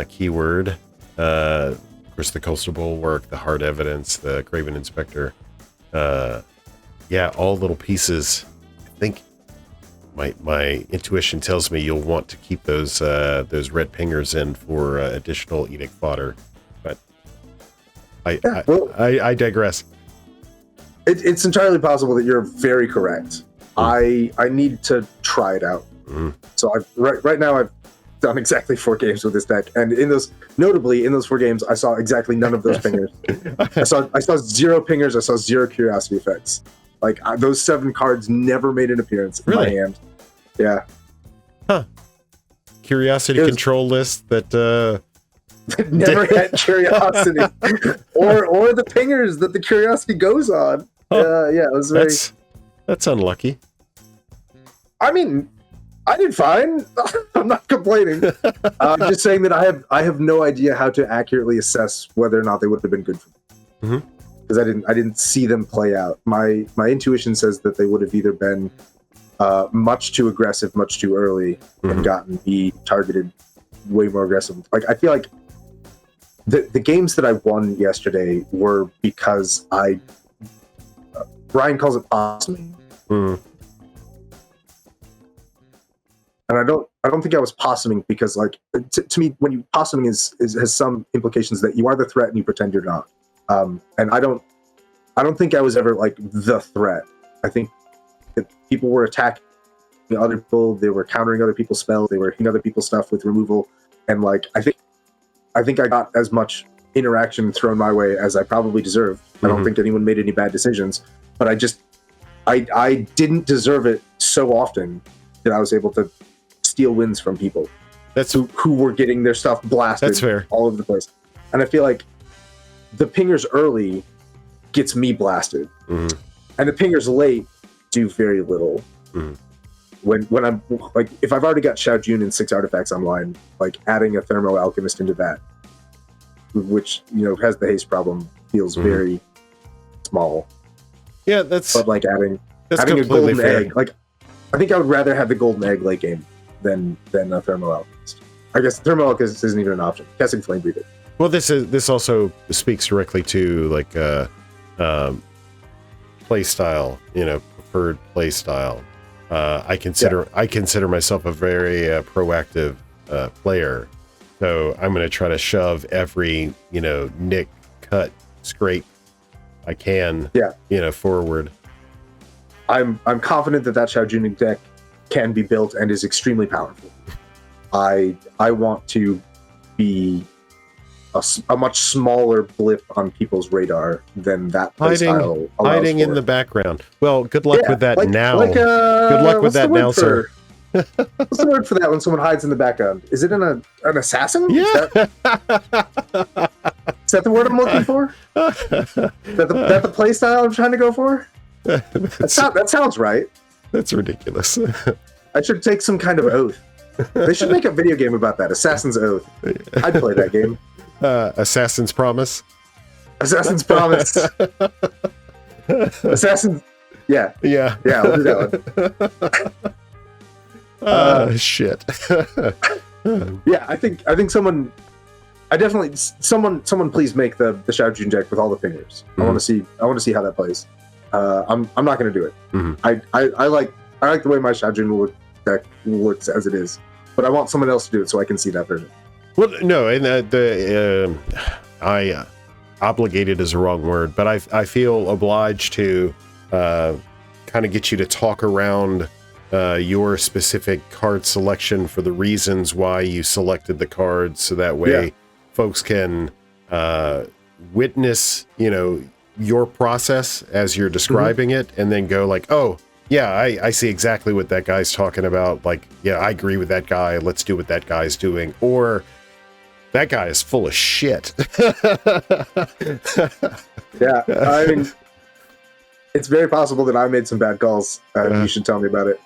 keyword. Of course, the Coastal Bulwark, the Hard Evidence, the Craven Inspector. All little pieces. I think my intuition tells me you'll want to keep those red pingers in for additional edict fodder. But I digress. It's entirely possible that you're very correct. I need to try it out. So right now I've done exactly 4 games with this deck, and notably in those 4 games, I saw exactly none of those pingers. I saw 0 pingers. I saw 0 curiosity effects. Like those 7 cards never made an appearance in my hand. Yeah. Huh. Curiosity control list that never had curiosity, or the pingers that the curiosity goes on. It was very. That's unlucky. I mean, I did fine. I'm not complaining. I'm just saying that I have no idea how to accurately assess whether or not they would have been good for me. Because I didn't see them play out. My intuition says that they would have either been much too aggressive, much too early, and gotten me targeted way more aggressive. Like I feel like the games that I won yesterday were because Brian calls it possuming. And I don't think I was possuming because, like, to me, when you possuming has some implications that you are the threat and you pretend you're not. And I don't think I was ever like the threat. I think that people were attacking other people, they were countering other people's spells, they were hitting other people's stuff with removal, and like I think I got as much interaction thrown my way as I probably deserved. I don't think anyone made any bad decisions, but I didn't deserve it so often that I was able to steal wins from people who were getting their stuff blasted that's fair. all over the place. And I feel like the pingers early gets me blasted. Mm-hmm. And the pingers late do very little. Mm-hmm. When I'm like, if I've already got Xiao Jun and 6 artifacts online, like adding a Thermo Alchemist into that, which, you know, has the haste problem, feels very small. Yeah, that's... But like having a golden fair. egg, like I think I would rather have the golden egg late game than a Thermo Alchemist. I guess Thermo Alchemist isn't even an option. Casting Flame Breather. Well, this also speaks directly to like play style, you know, preferred play style. I consider myself a very proactive player, so I'm going to try to shove every, you know, nick, cut, scrape I can, you know, forward. I'm confident that Xiao Jun deck can be built and is extremely powerful. I want to be a much smaller blip on people's radar than that playstyle allows hiding for. in the background. Well, good luck with that now. Good luck with that now, sir. What's the word for that when someone hides in the background? Is it an assassin? Yeah. Is that the word I'm looking for? That the playstyle I'm trying to go for? That sounds right. That's ridiculous. I should take some kind of oath. They should make a video game about that. Assassin's Oath. I'd play that game. Assassin's Promise. Assassin's Promise. Assassin's... Yeah. Yeah. Yeah, I'll do that one. Shit. Yeah, I think someone... Someone please make the Xiao Jun deck with all the fingers. I want to see how that plays. I'm not going to do it. I like the way my Xiao Jun deck looks as it is, but I want someone else to do it so I can see that version. Well, no, and obligated is a wrong word, but I feel obliged to kind of get you to talk around your specific card selection for the reasons why you selected the cards, so that way folks can witness, you know, your process as you're describing it, and then go like, oh, yeah, I see exactly what that guy's talking about. Like, yeah, I agree with that guy. Let's do what that guy's doing. Or that guy is full of shit. Yeah, I mean, it's very possible that I made some bad calls. You should tell me about it.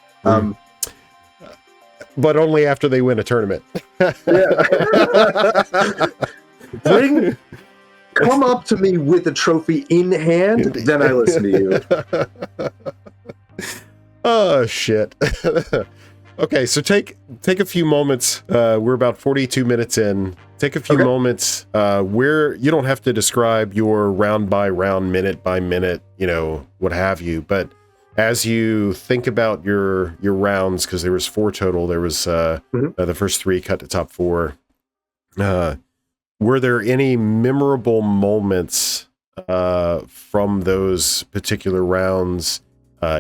But only after they win a tournament. Come up to me with a trophy in hand, then I listen to you. Oh, shit. Okay, so take a few moments. We're about 42 minutes in. Take a few moments where you don't have to describe your round by round, minute by minute, you know, what have you. But as you think about your rounds, because there was 4 total, there was the first 3 cut to top 4. Were there any memorable moments from those particular rounds,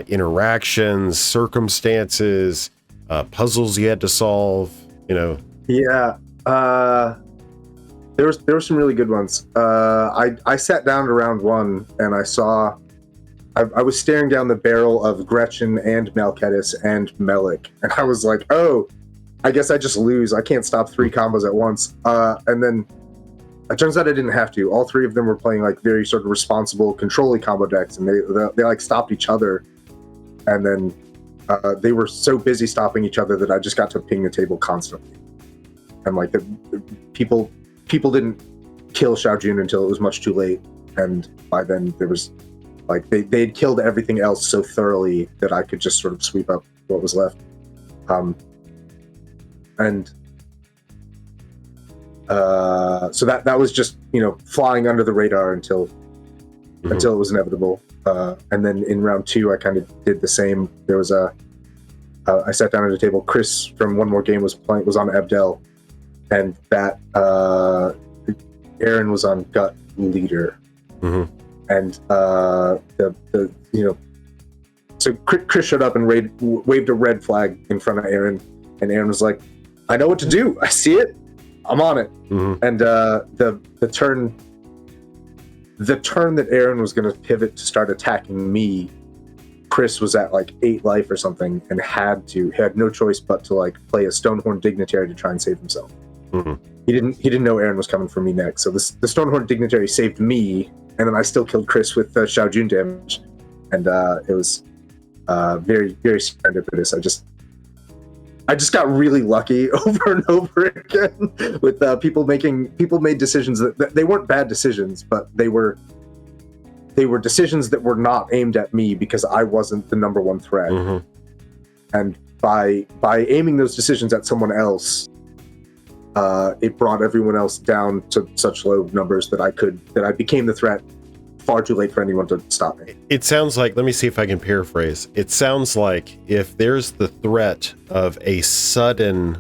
interactions, circumstances, puzzles you had to solve, you know? Yeah, there were some really good ones. I sat down to round 1 and I saw, I was staring down the barrel of Gretchen and Malketis and Melik, and I was like, oh, I guess I just lose. I can't stop 3 combos at once. And then it turns out I didn't have to. All 3 of them were playing like very sort of responsible, controlling combo decks, and they like stopped each other. And then they were so busy stopping each other that I just got to ping the table constantly. And like the people didn't kill Xiao Jun until it was much too late. And by then there was like they'd killed everything else so thoroughly that I could just sort of sweep up what was left. So that was just, you know, flying under the radar until it was inevitable. And then in round 2, I kind of did the same. There was I sat down at a table. Chris from One More Game was on Abdel, and that Aaron was on Gut Leader, and the you know, so Chris showed up and waved a red flag in front of Aaron, and Aaron was like, "I know what to do. I see it. I'm on it." And the turn that Aaron was going to pivot to start attacking me, Chris was at like 8 life or something and had no choice but to like play a Stonehorn Dignitary to try and save himself. He didn't know Aaron was coming for me next, so the Stonehorn Dignitary saved me, and then I still killed Chris with Xiao Jun damage, and it was very, very serendipitous. I just got really lucky over and over again with people made decisions that they weren't bad decisions, but they were decisions that were not aimed at me because I wasn't the number one threat. Mm-hmm. And by aiming those decisions at someone else, it brought everyone else down to such low numbers that I became the threat far too late for anyone to stop me. It sounds like, let me see if I can paraphrase. It sounds like if there's the threat of a sudden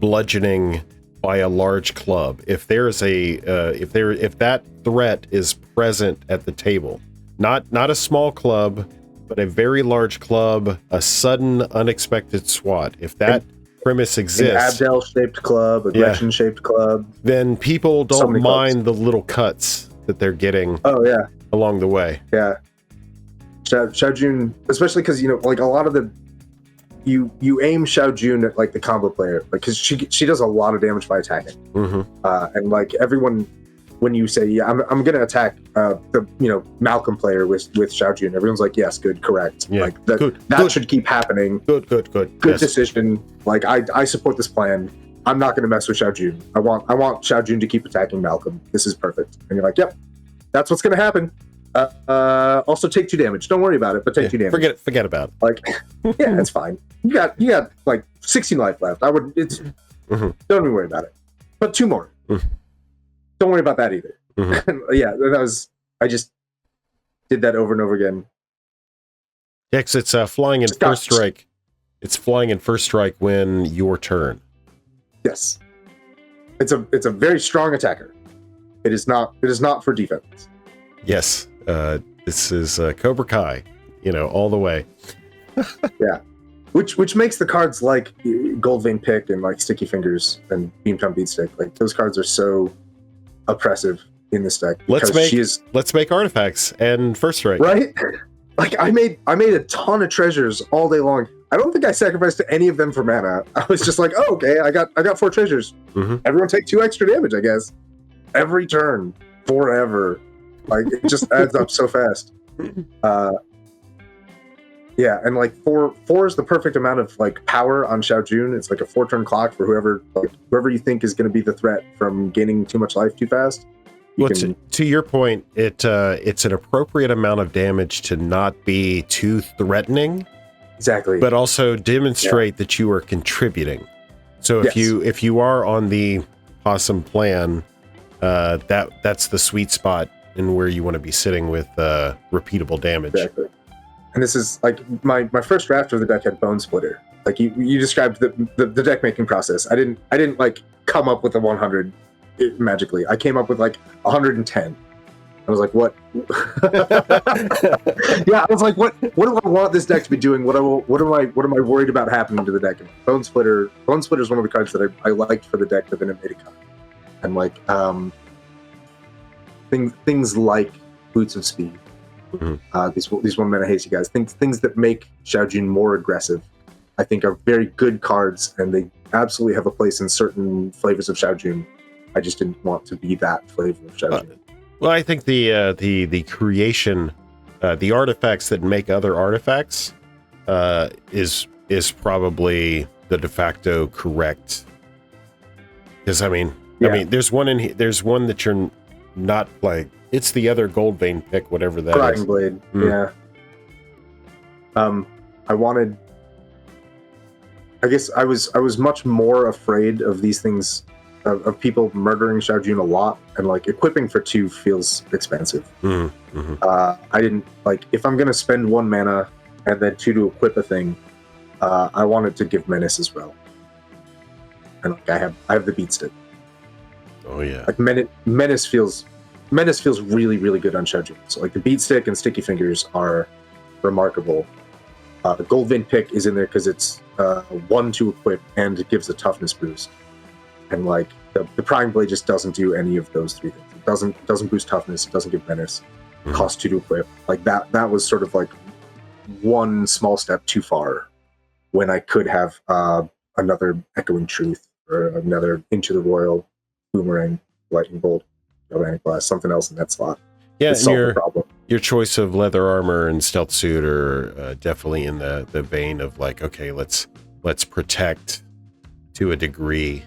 bludgeoning by a large club, if there's if that threat is present at the table, not a small club, but a very large club, a sudden unexpected swat, if that premise exists, an Abdel-shaped club, a Gretchen-shaped club, then people don't mind the little cuts that they're getting. Oh yeah, along the way. Yeah, Xiao Jun, especially because like a lot of the you aim Xiao Jun at like the combo player, like because she does a lot of damage by attacking, and like everyone, when you say I'm gonna attack the Malcolm player with Xiao Jun, everyone's like yes, good, correct, like that should keep happening. Good yes. Decision. Like I support this plan. I'm not gonna mess with Xiao Jun. I want Xiao Jun to keep attacking Malcolm. This is perfect. And you're like, yep, that's what's gonna happen. Also take 2 damage. Don't worry about it, but take 2 damage. Forget about it. Like, yeah, it's fine. You got like 16 life left. Don't even worry about it. But 2 more. Don't worry about that either. I just did that over and over again. Yeah, 'cause it's flying in first strike. It's flying in first strike when your turn. Yes. It's a very strong attacker. It is not for defense. Yes. This is Cobra Kai, all the way. Yeah. Which makes the cards like Gold Vein Pick and like Sticky Fingers and Beamtown Beatstick, like those cards are so oppressive in this deck. Let's make artifacts and first strike. Right? Like I made a ton of treasures all day long. I don't think I sacrificed any of them for mana. I was just like, oh, okay, I got 4 treasures. Everyone take 2 extra damage, I guess. Every turn, forever. Like it just adds up so fast. Yeah, and like 4 is the perfect amount of like power on Xiao Jun. It's like a 4-turn clock for whoever you think is going to be the threat from gaining too much life too fast. To your point, it's an appropriate amount of damage to not be too threatening. Exactly. But also demonstrate that you are contributing. So if you are on the possum plan, that's the sweet spot in where you want to be sitting with repeatable damage. Exactly. And this is like my first draft of the deck had Bone Splitter. Like you described the deck making process. I didn't like come up with a 100 magically. I came up with like 110. I was like, what? Yeah, I was like, what do I want this deck to be doing? What am I worried about happening to the deck? And Bone Splitter is one of the cards that I liked for the deck, but then it made a cut. And like things like Boots of Speed, these 1 mana hasty guys, things that make Xiao Jun more aggressive, I think are very good cards, and they absolutely have a place in certain flavors of Xiao Jun. I just didn't want to be that flavor of Xiao Jun. Well, I think the creation, the artifacts that make other artifacts, is probably the de facto correct. Because I mean, there's one in here. There's one that you're not like. It's the other Gold Vein Pick, whatever that Prying is. Blade. Yeah. I wanted. I guess I was much more afraid of these things. Of people murdering Xiao Jun a lot, and like equipping for 2 feels expensive. I didn't like, if I'm gonna spend 1 mana and then 2 to equip a thing, I wanted to give Menace as well. And like I have the Beat Stick. Oh yeah. Like Menace feels really, really good on Xiao Jun. So like the Beat Stick and Sticky Fingers are remarkable. The Gold Vein Pick is in there because it's 1 to equip and it gives a toughness boost. And like the Prying Blade just doesn't do any of those 3 things. It doesn't boost toughness. It doesn't give menace. Cost 2 to equip. Like that was sort of like 1 small step too far when I could have another Echoing Truth or another Into the Royal, Boomerang, Lightning Bolt, Galvanic Blast, something else in that slot. Yeah, to solve the problem. Your choice of leather armor and stealth suit are definitely in the vein of like, okay, let's protect to a degree.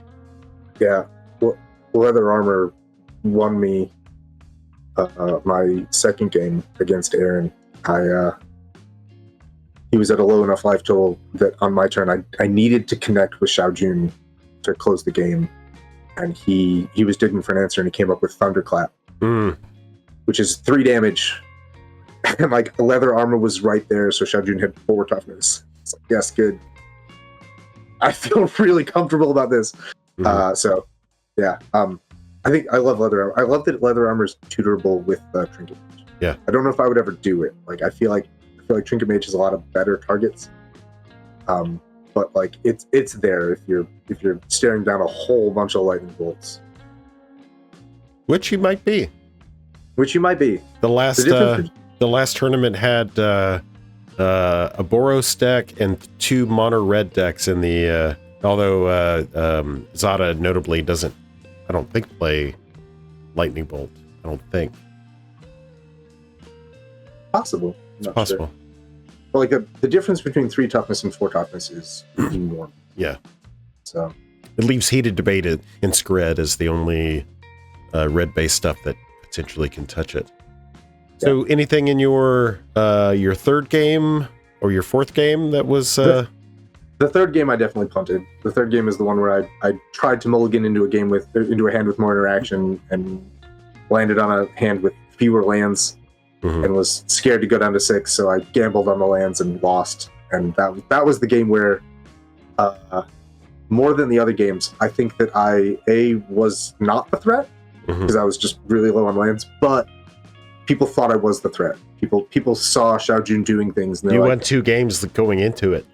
Yeah, well, leather armor won me my second game against Aaron. He was at a low enough life total that on my turn I needed to connect with Xiao Jun to close the game, and he was digging for an answer, and he came up with Thunderclap, which is 3 damage, and like leather armor was right there, so Xiao Jun had 4 toughness. It's like, yes, good. I feel really comfortable about this. So yeah, I think I love leather armor. I love that leather armor is tutorable with trinket mage. Yeah, I don't know if I would ever do it. Like I feel like trinket mage has a lot of better targets. But like it's there if you're staring down a whole bunch of lightning bolts, which you might be. The last tournament had a Boros deck and 2 mono red decks in the. Although Zada notably doesn't, I don't think, play lightning bolt. I don't think. Possible. It's possible. Sure. But like the difference between 3 toughness and 4 toughness is enormous. Yeah. So it leaves heated debate in Scred as the only red-based stuff that potentially can touch it. Yeah. So anything in your 3rd game or your 4th game that was... The 3rd game I definitely punted. The 3rd game is the one where I tried to mulligan into a hand with more interaction and landed on a hand with fewer lands. And was scared to go down to 6, so I gambled on the lands and lost. And that was the game where, more than the other games, I think that I was not the threat because I was just really low on lands. But people thought I was the threat. People saw Xiao Jun doing things. And you won 2 games going into it.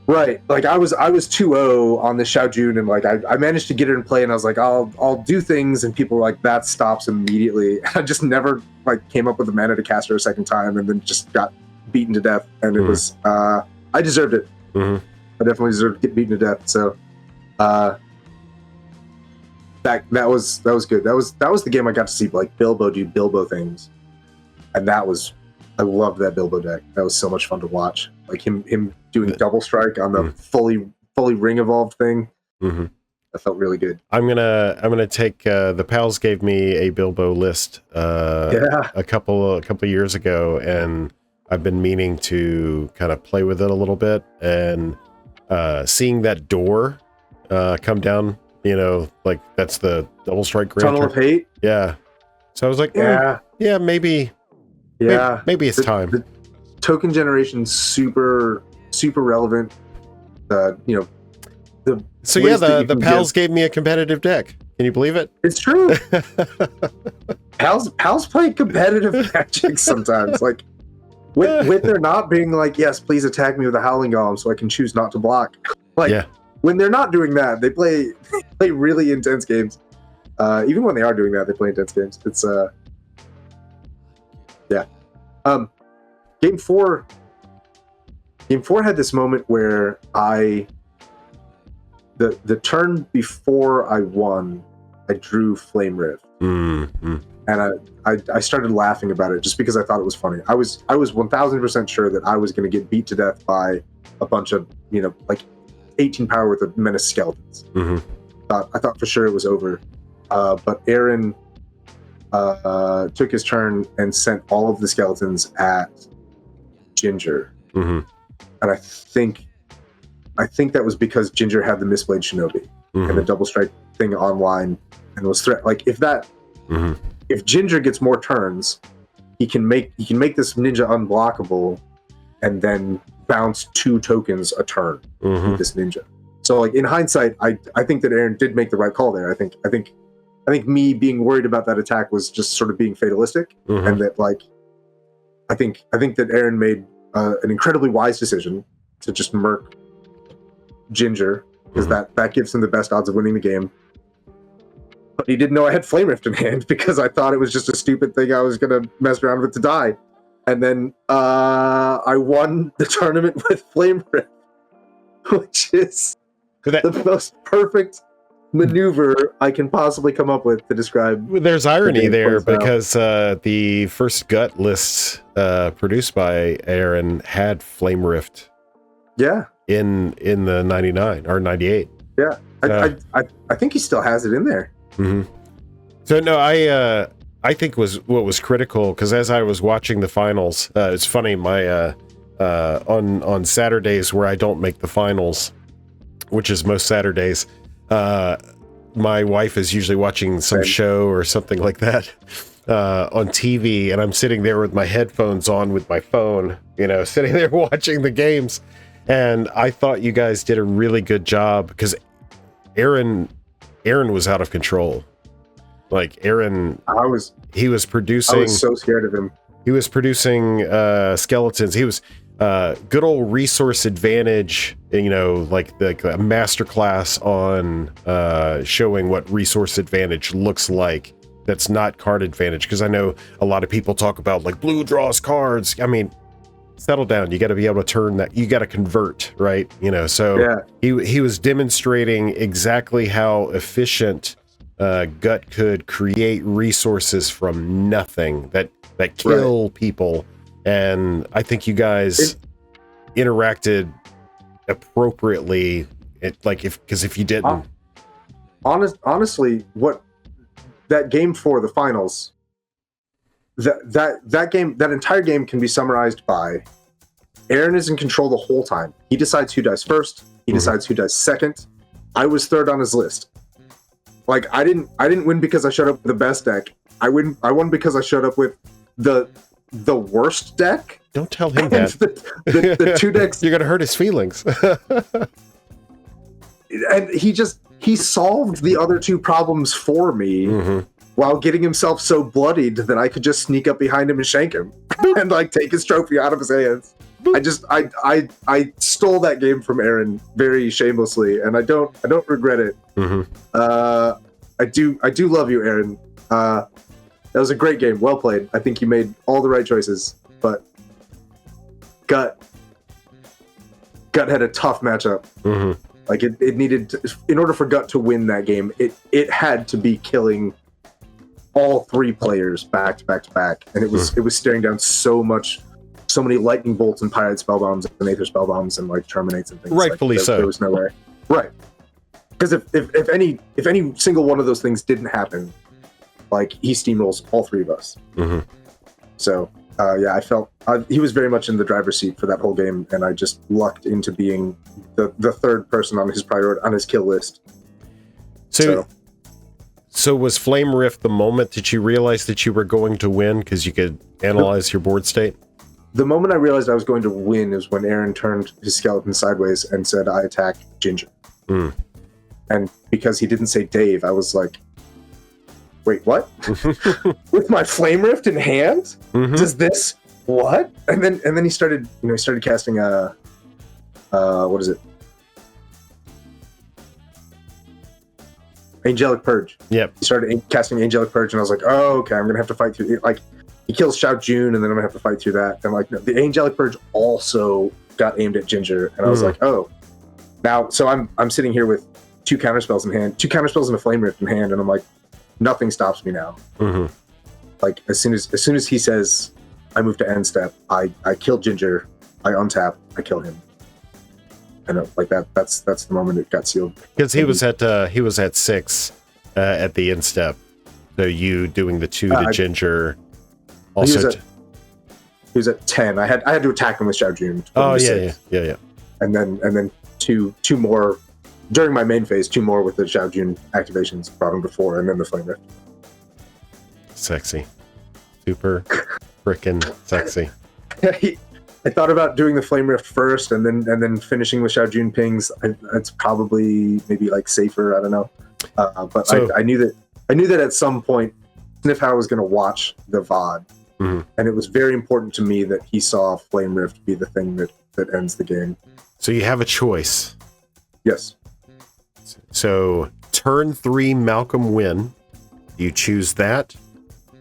Right, like I was 2-0 on the Xiao Jun, and like I managed to get it in play, and I was like, I'll do things, and people were like, that stops immediately. I just never like came up with the mana to cast her a second time, and then just got beaten to death. And it was I deserved it. I definitely deserved to get beaten to death. So that was good. That was the game I got to see like Bilbo do Bilbo things, and I loved that Bilbo deck. That was so much fun to watch. Like him doing double strike on the fully ring evolved thing. That felt really good. I'm gonna take the pals gave me a Bilbo list a couple years ago, and I've been meaning to kind of play with it a little bit, and seeing that door come down, like that's the double strike Tunnel of Hate. Yeah. So I was like, maybe. Yeah, maybe it's time. The token generation super relevant. The pals gave me a competitive deck. Can you believe it? It's true. Pals play competitive Magic sometimes. Like with there not being like, yes, please attack me with a Howling Golem so I can choose not to block. Like when they're not doing that, they play really intense games. Even when they are doing that, they play intense games. It's Game 4 had this moment where the turn before I won, I drew Flame Rift. And I started laughing about it just because I thought it was funny. I was 1000% sure that I was going to get beat to death by a bunch of, like 18 power worth of Menace skeletons. I thought for sure it was over. But Aaron took his turn and sent all of the skeletons at Ginger. And I think that was because Ginger had the Mistblade Shinobi and the double strike thing online and was threat. Like if Ginger gets more turns, he can make this ninja unblockable and then bounce 2 tokens a turn with this ninja. So like in hindsight, I think that Aaron did make the right call there. I think me being worried about that attack was just sort of being fatalistic, and that like I think that Aaron made an incredibly wise decision to just murk Ginger because that gives him the best odds of winning the game. But he didn't know I had Flame Rift in hand because I thought it was just a stupid thing I was gonna mess around with to die. And then I won the tournament with Flame Rift, which is the most perfect maneuver I can possibly come up with to describe. There's irony the there playstyle. because the first gut lists produced by Aaron had Flame Rift Yeah, in the 99 or 98. yeah. I think he still has it in there. Mm-hmm. So no, I think what was critical, because as I was watching the finals, it's funny, my on Saturdays where I don't make the finals, which is most Saturdays, my wife is usually watching some show or something like that on TV, and I'm sitting there with my headphones on with my phone, sitting there watching the games. And I thought you guys did a really good job, because Aaron was out of control. Like Aaron, he was producing. I was so scared of him. He was producing skeletons. He was good old resource advantage, like a masterclass on showing what resource advantage looks like. That's not card advantage, because I know a lot of people talk about like blue draws cards. I mean, settle down. You got to be able to turn that. You got to convert, right? So yeah. He was demonstrating exactly how efficient Gut could create resources from nothing that kill people. And I think you guys interacted appropriately. Because if you didn't, honestly, what that game for the finals, that game, that entire game can be summarized by Aaron is in control the whole time. He decides who dies first. He decides who dies second. I was third on his list. Like I didn't win because I showed up with the best deck. I won because I showed up with the worst deck. Don't tell him that. the two decks. You're gonna hurt his feelings. And he solved the other two problems for me while getting himself so bloodied that I could just sneak up behind him and shank him and like take his trophy out of his hands. I stole that game from Aaron very shamelessly, and I don't regret it. I do love you, Aaron. That was a great game. Well played. I think you made all the right choices, but Gut had a tough matchup. Like it needed to, in order for Gut to win that game, it had to be killing all three players back to back to back, and it was staring down so many lightning bolts and pirate spellbombs and aether spellbombs and like terminates and things. Rightfully like, so. There was no way. Right. Because if any single one of those things didn't happen, like he steamrolls all three of us. So yeah, I felt he was very much in the driver's seat for that whole game, and I just lucked into being the third person on his kill list. So was Flame Rift the moment that you realized that you were going to win because you could analyze your board state? The moment I realized I was going to win is when Aaron turned his skeleton sideways and said, "I attack Ginger." And because he didn't say Dave, I was like, wait, what? With my Flame Rift in hand? Does this what? And then he started casting what is it? Angelic Purge. Yep. He started casting Angelic Purge, and I was like, oh, okay, I'm gonna have to fight through it. Like he kills Xiao Jun, and then I'm gonna have to fight through that. And like the Angelic Purge also got aimed at Ginger, and I was like, oh, now so I'm sitting here with two counterspells in hand, two counterspells and a Flame Rift in hand, and I'm like, nothing stops me now. Like as soon as he says I move to end step, I kill Ginger, I untap, I kill him. And like that's the moment it got sealed. Because he was at 6 at the end step. So you doing the 2 to Ginger. Also he was at 10. I had to attack him with Xiao Jun. Oh yeah. And then two more during my main phase, 2 more with the Xiao Jun activations brought him to 4, and then the Flame Rift. Sexy. Super frickin' sexy. I thought about doing the Flame Rift first and then finishing with Xiao Jun pings. It's probably maybe like safer. I don't know. But I knew that at some point Sniffhow was going to watch the VOD, and it was very important to me that he saw Flame Rift be the thing that ends the game. So you have a choice. Yes. So turn 3 Malcolm win. Do you choose that,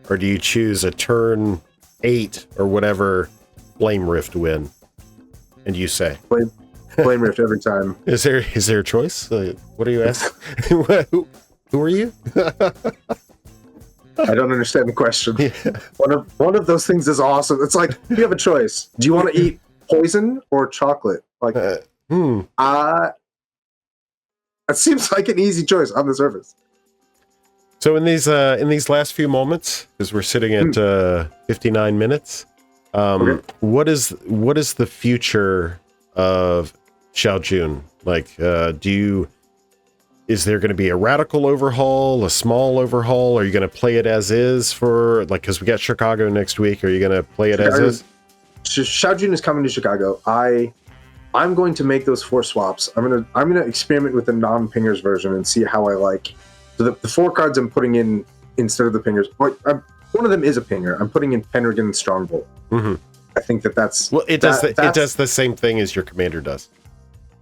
or do you choose a turn 8 or whatever Flame Rift win? And you say Flame Rift every time. Is there a choice? What are you asking? Who are you? I don't understand the question. Yeah. One of those things is awesome. It's like you have a choice. Do you want to eat poison or chocolate? Like, that seems like an easy choice on the surface. So in these last few moments, because we're sitting at 59 minutes, Okay. what is the future of Xiao Jun? Like, is there going to be a radical overhaul, a small overhaul? Are you going to play it as is for, like, because we got Chicago next week? Are you going to play it as is? Xiao Jun is coming to Chicago. I'm going to make those 4 swaps. I'm gonna experiment with the non-pingers version and see how I like. So the 4 cards I'm putting in instead of the pingers. One of them is a pinger. I'm putting in Pendragon and Strongbolt. Mm-hmm. I think that's well. It does the same thing as your commander does.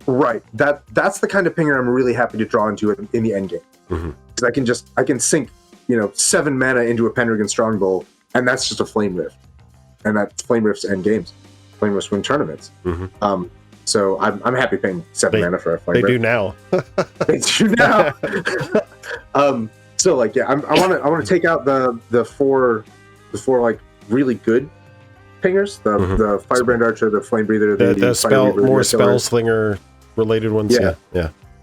Right. That's the kind of pinger I'm really happy to draw into in the end game. Because I can sink 7 mana into a Pendragon Strongbolt, and that's just a Flame Rift, and that's Flame Rift's end games. Flame Rifts win tournaments. So I'm happy paying 7 mana for a Flame Rift. They do now. They do now. So like, yeah, I want to take out the four like really good pingers, the Firebrand Archer, the Flame Breather, the spell Weaver, more spell slinger related ones. Yeah.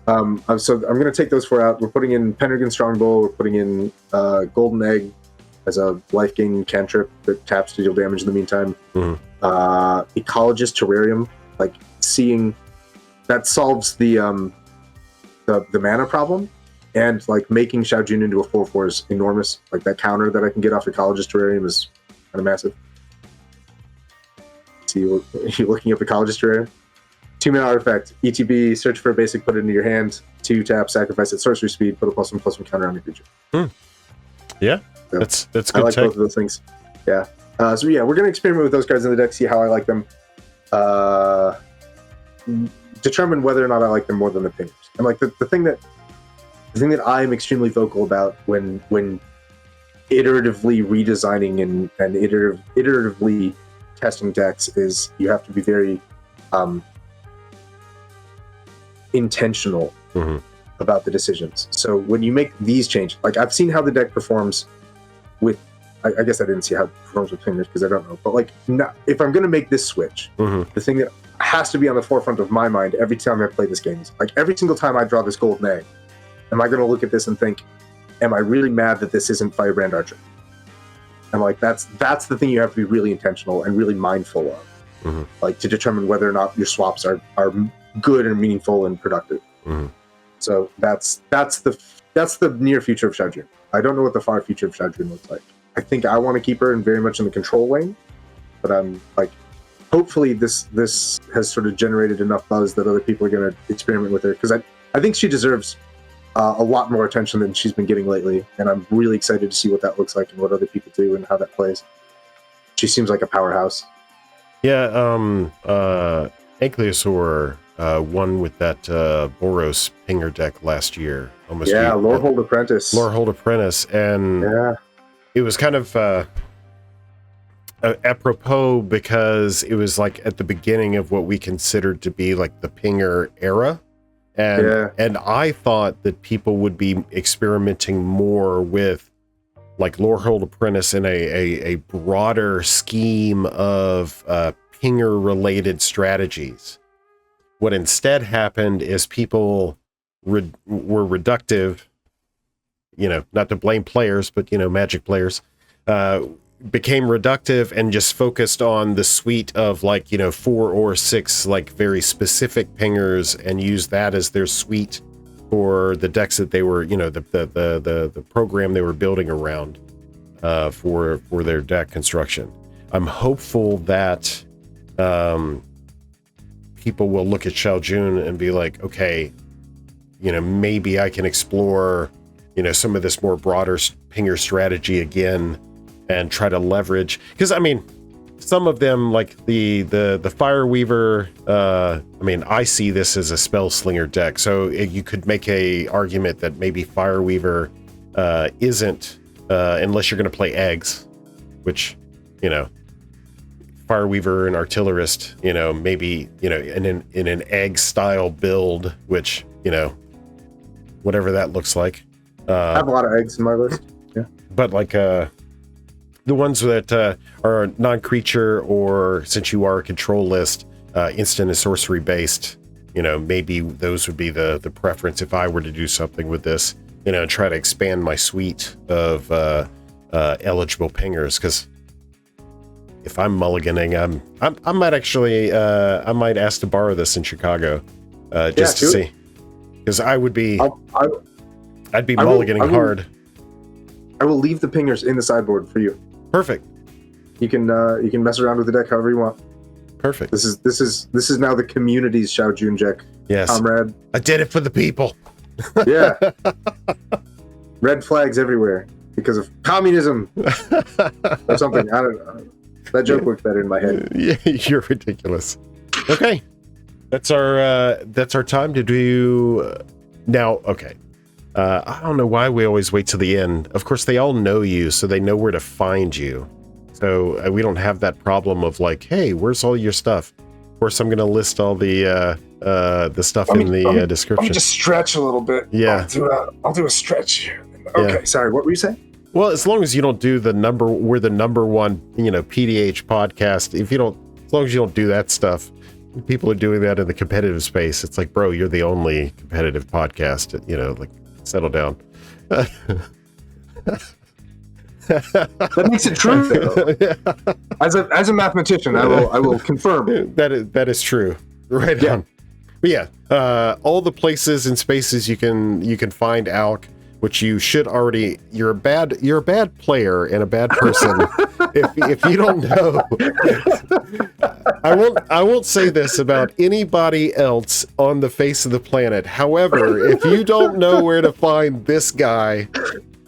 So I'm going to take those 4 out. We're putting in Pendragon Strongbow. We're putting in Golden Egg as a life gain cantrip that taps to deal damage in the meantime. Ecologist Terrarium, like seeing that solves the mana problem, and like making Xiao Jun into a 4/4 is enormous. Like that counter that I can get off Ecologist Terrarium is kind of massive. See, you looking up Ecologist Terrarium? 2-mana artifact, ETB, search for a basic, put it into your hand, 2 tap, sacrifice at sorcery speed, put a +1/+1 counter on your creature. Yeah, so that's good. I like both of those things. Yeah. So yeah, we're gonna experiment with those cards in the deck, see how I like them. Determine whether or not I like them more than the pingers. And like the thing that I'm extremely vocal about when iteratively redesigning and iteratively testing decks is you have to be very intentional about the decisions. So when you make these changes, like I've seen how the deck performs with, I guess I didn't see how it performs with pingers because I don't know, but like if I'm going to make this switch, the thing that has to be on the forefront of my mind every time I play this game is like every single time I draw this Golden Egg, am I going to look at this and think, am I really mad that this isn't Firebrand Archer? And like that's the thing you have to be really intentional and really mindful of, like to determine whether or not your swaps are good and meaningful and productive. So that's the near future of Xiao Jun. I don't know what the far future of Xiao Jun looks like. I think I want to keep her in very much in the control lane, but I'm like, hopefully this has sort of generated enough buzz that other people are going to experiment with her, because I think she deserves a lot more attention than she's been getting lately, and I'm really excited to see what that looks like and what other people do and how that plays. She seems like a powerhouse. Yeah, Ankylosaur won with that Boros Pinger deck last year. Lorehold Apprentice. Lorehold Apprentice, and it was kind of apropos because it was like at the beginning of what we considered to be like the Pinger era. And I thought that people would be experimenting more with like Lorehold Apprentice in a broader scheme of Pinger related strategies. What instead happened is people were reductive, not to blame players, but Magic players became reductive and just focused on the suite of 4 or 6 like very specific pingers and used that as their suite for the decks that they were the program they were building around for their deck construction. I'm hopeful that people will look at Xiao Jun and be like, okay, maybe I can explore some of this more broader pinger strategy again and try to leverage, because some of them like the Fireweaver, I see this as a spell slinger deck, so you could make a argument that maybe Fireweaver isn't unless you're going to play eggs, which Fireweaver and Artillerist, maybe, in an egg style build, which, whatever that looks like. I have a lot of eggs in my list. Yeah. But like the ones that are non-creature, or since you are a control list, instant and sorcery based, maybe those would be the preference if I were to do something with this, try to expand my suite of eligible pingers. Because if I'm mulliganing, I might actually I might ask to borrow this in Chicago just to see, because I would be I'd be mulliganing hard. I will leave the pingers in the sideboard for you. Perfect. You can mess around with the deck however you want. Perfect. This is now the community's Xiao Junjek. Yes. Comrade. I did it for the people. Yeah. Red flags everywhere because of communism or something. I don't know. That joke worked better in my head. Yeah, you're ridiculous. Okay. That's our time to do now. Okay. I don't know why we always wait till the end. Of course, they all know you, so they know where to find you. So we don't have that problem of like, hey, where's all your stuff? Of course, I'm going to list all the stuff in the description. Let me just stretch a little bit. Yeah. I'll do a stretch here. Okay, yeah. Sorry, what were you saying? Well, as long as you don't do we're the number one, PDH podcast. As long as you don't do that stuff, people are doing that in the competitive space. It's like, bro, you're the only competitive podcast. Like, settle down. That makes it true, though. Yeah. As a mathematician, I will confirm that is true. Right yeah. on. But yeah, all the places and spaces you can find Alk, which you should already. You're a bad player and a bad person if you don't know. I won't say this about anybody else on the face of the planet. However, if you don't know where to find this guy,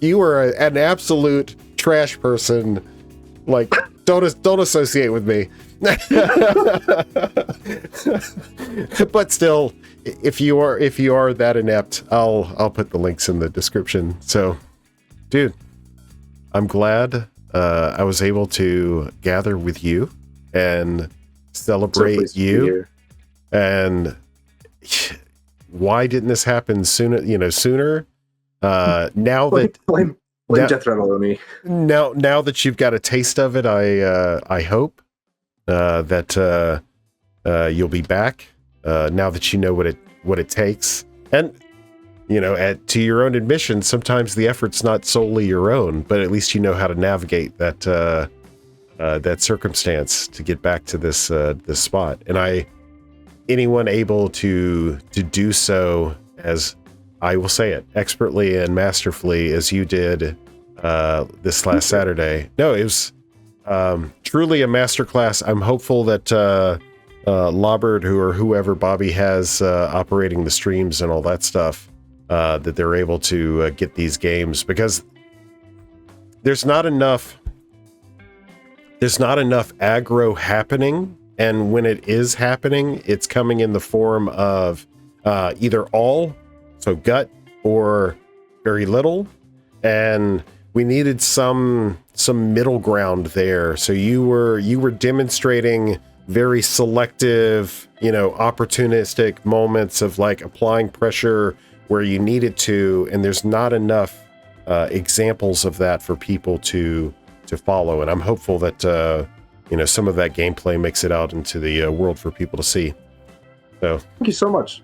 you are an absolute trash person. Like, don't associate with me. But still, if you are that inept, I'll put the links in the description. So, dude, I'm glad I was able to gather with you and celebrate you. And why didn't this happen sooner? Sooner. Now that blame Death Rattle on me. Now that you've got a taste of it, I hope that you'll be back. Now that you know what it takes, and to your own admission, sometimes the effort's not solely your own, but at least you know how to navigate that circumstance to get back to this spot. And anyone able to do so, as I will say it, expertly and masterfully as you did this last Saturday. No, it was truly a masterclass. I'm hopeful that Lobbard, or whoever Bobby has operating the streams and all that stuff, that they're able to get these games, because there's not enough aggro happening, and when it is happening, it's coming in the form of either all, so gut, or very little, and we needed some middle ground there. So you were demonstrating very selective, opportunistic moments of like applying pressure where you needed to, and there's not enough examples of that for people to follow. And I'm hopeful that some of that gameplay makes it out into the world for people to see. So thank you so much.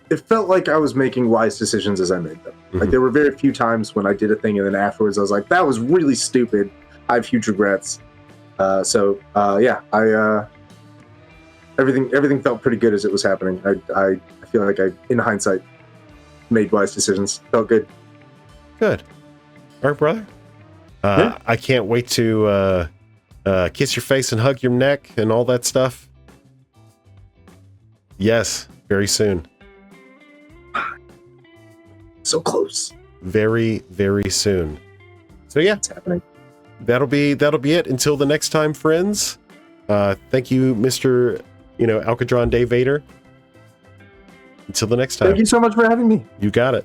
It felt like I was making wise decisions as I made them. Mm-hmm. Like, there were very few times when I did a thing and then afterwards I was like, that was really stupid. I have huge regrets. Everything felt pretty good as it was happening. I feel like I, in hindsight, made wise decisions. Felt good. Good. All right, brother. Yeah. I can't wait to kiss your face and hug your neck and all that stuff. Yes, very soon. So close. Very, very soon. So yeah, it's happening. That'll be it until the next time, friends. Thank you, Mr. Alkadron Day Vader. Until the next time. Thank you so much for having me. You got it.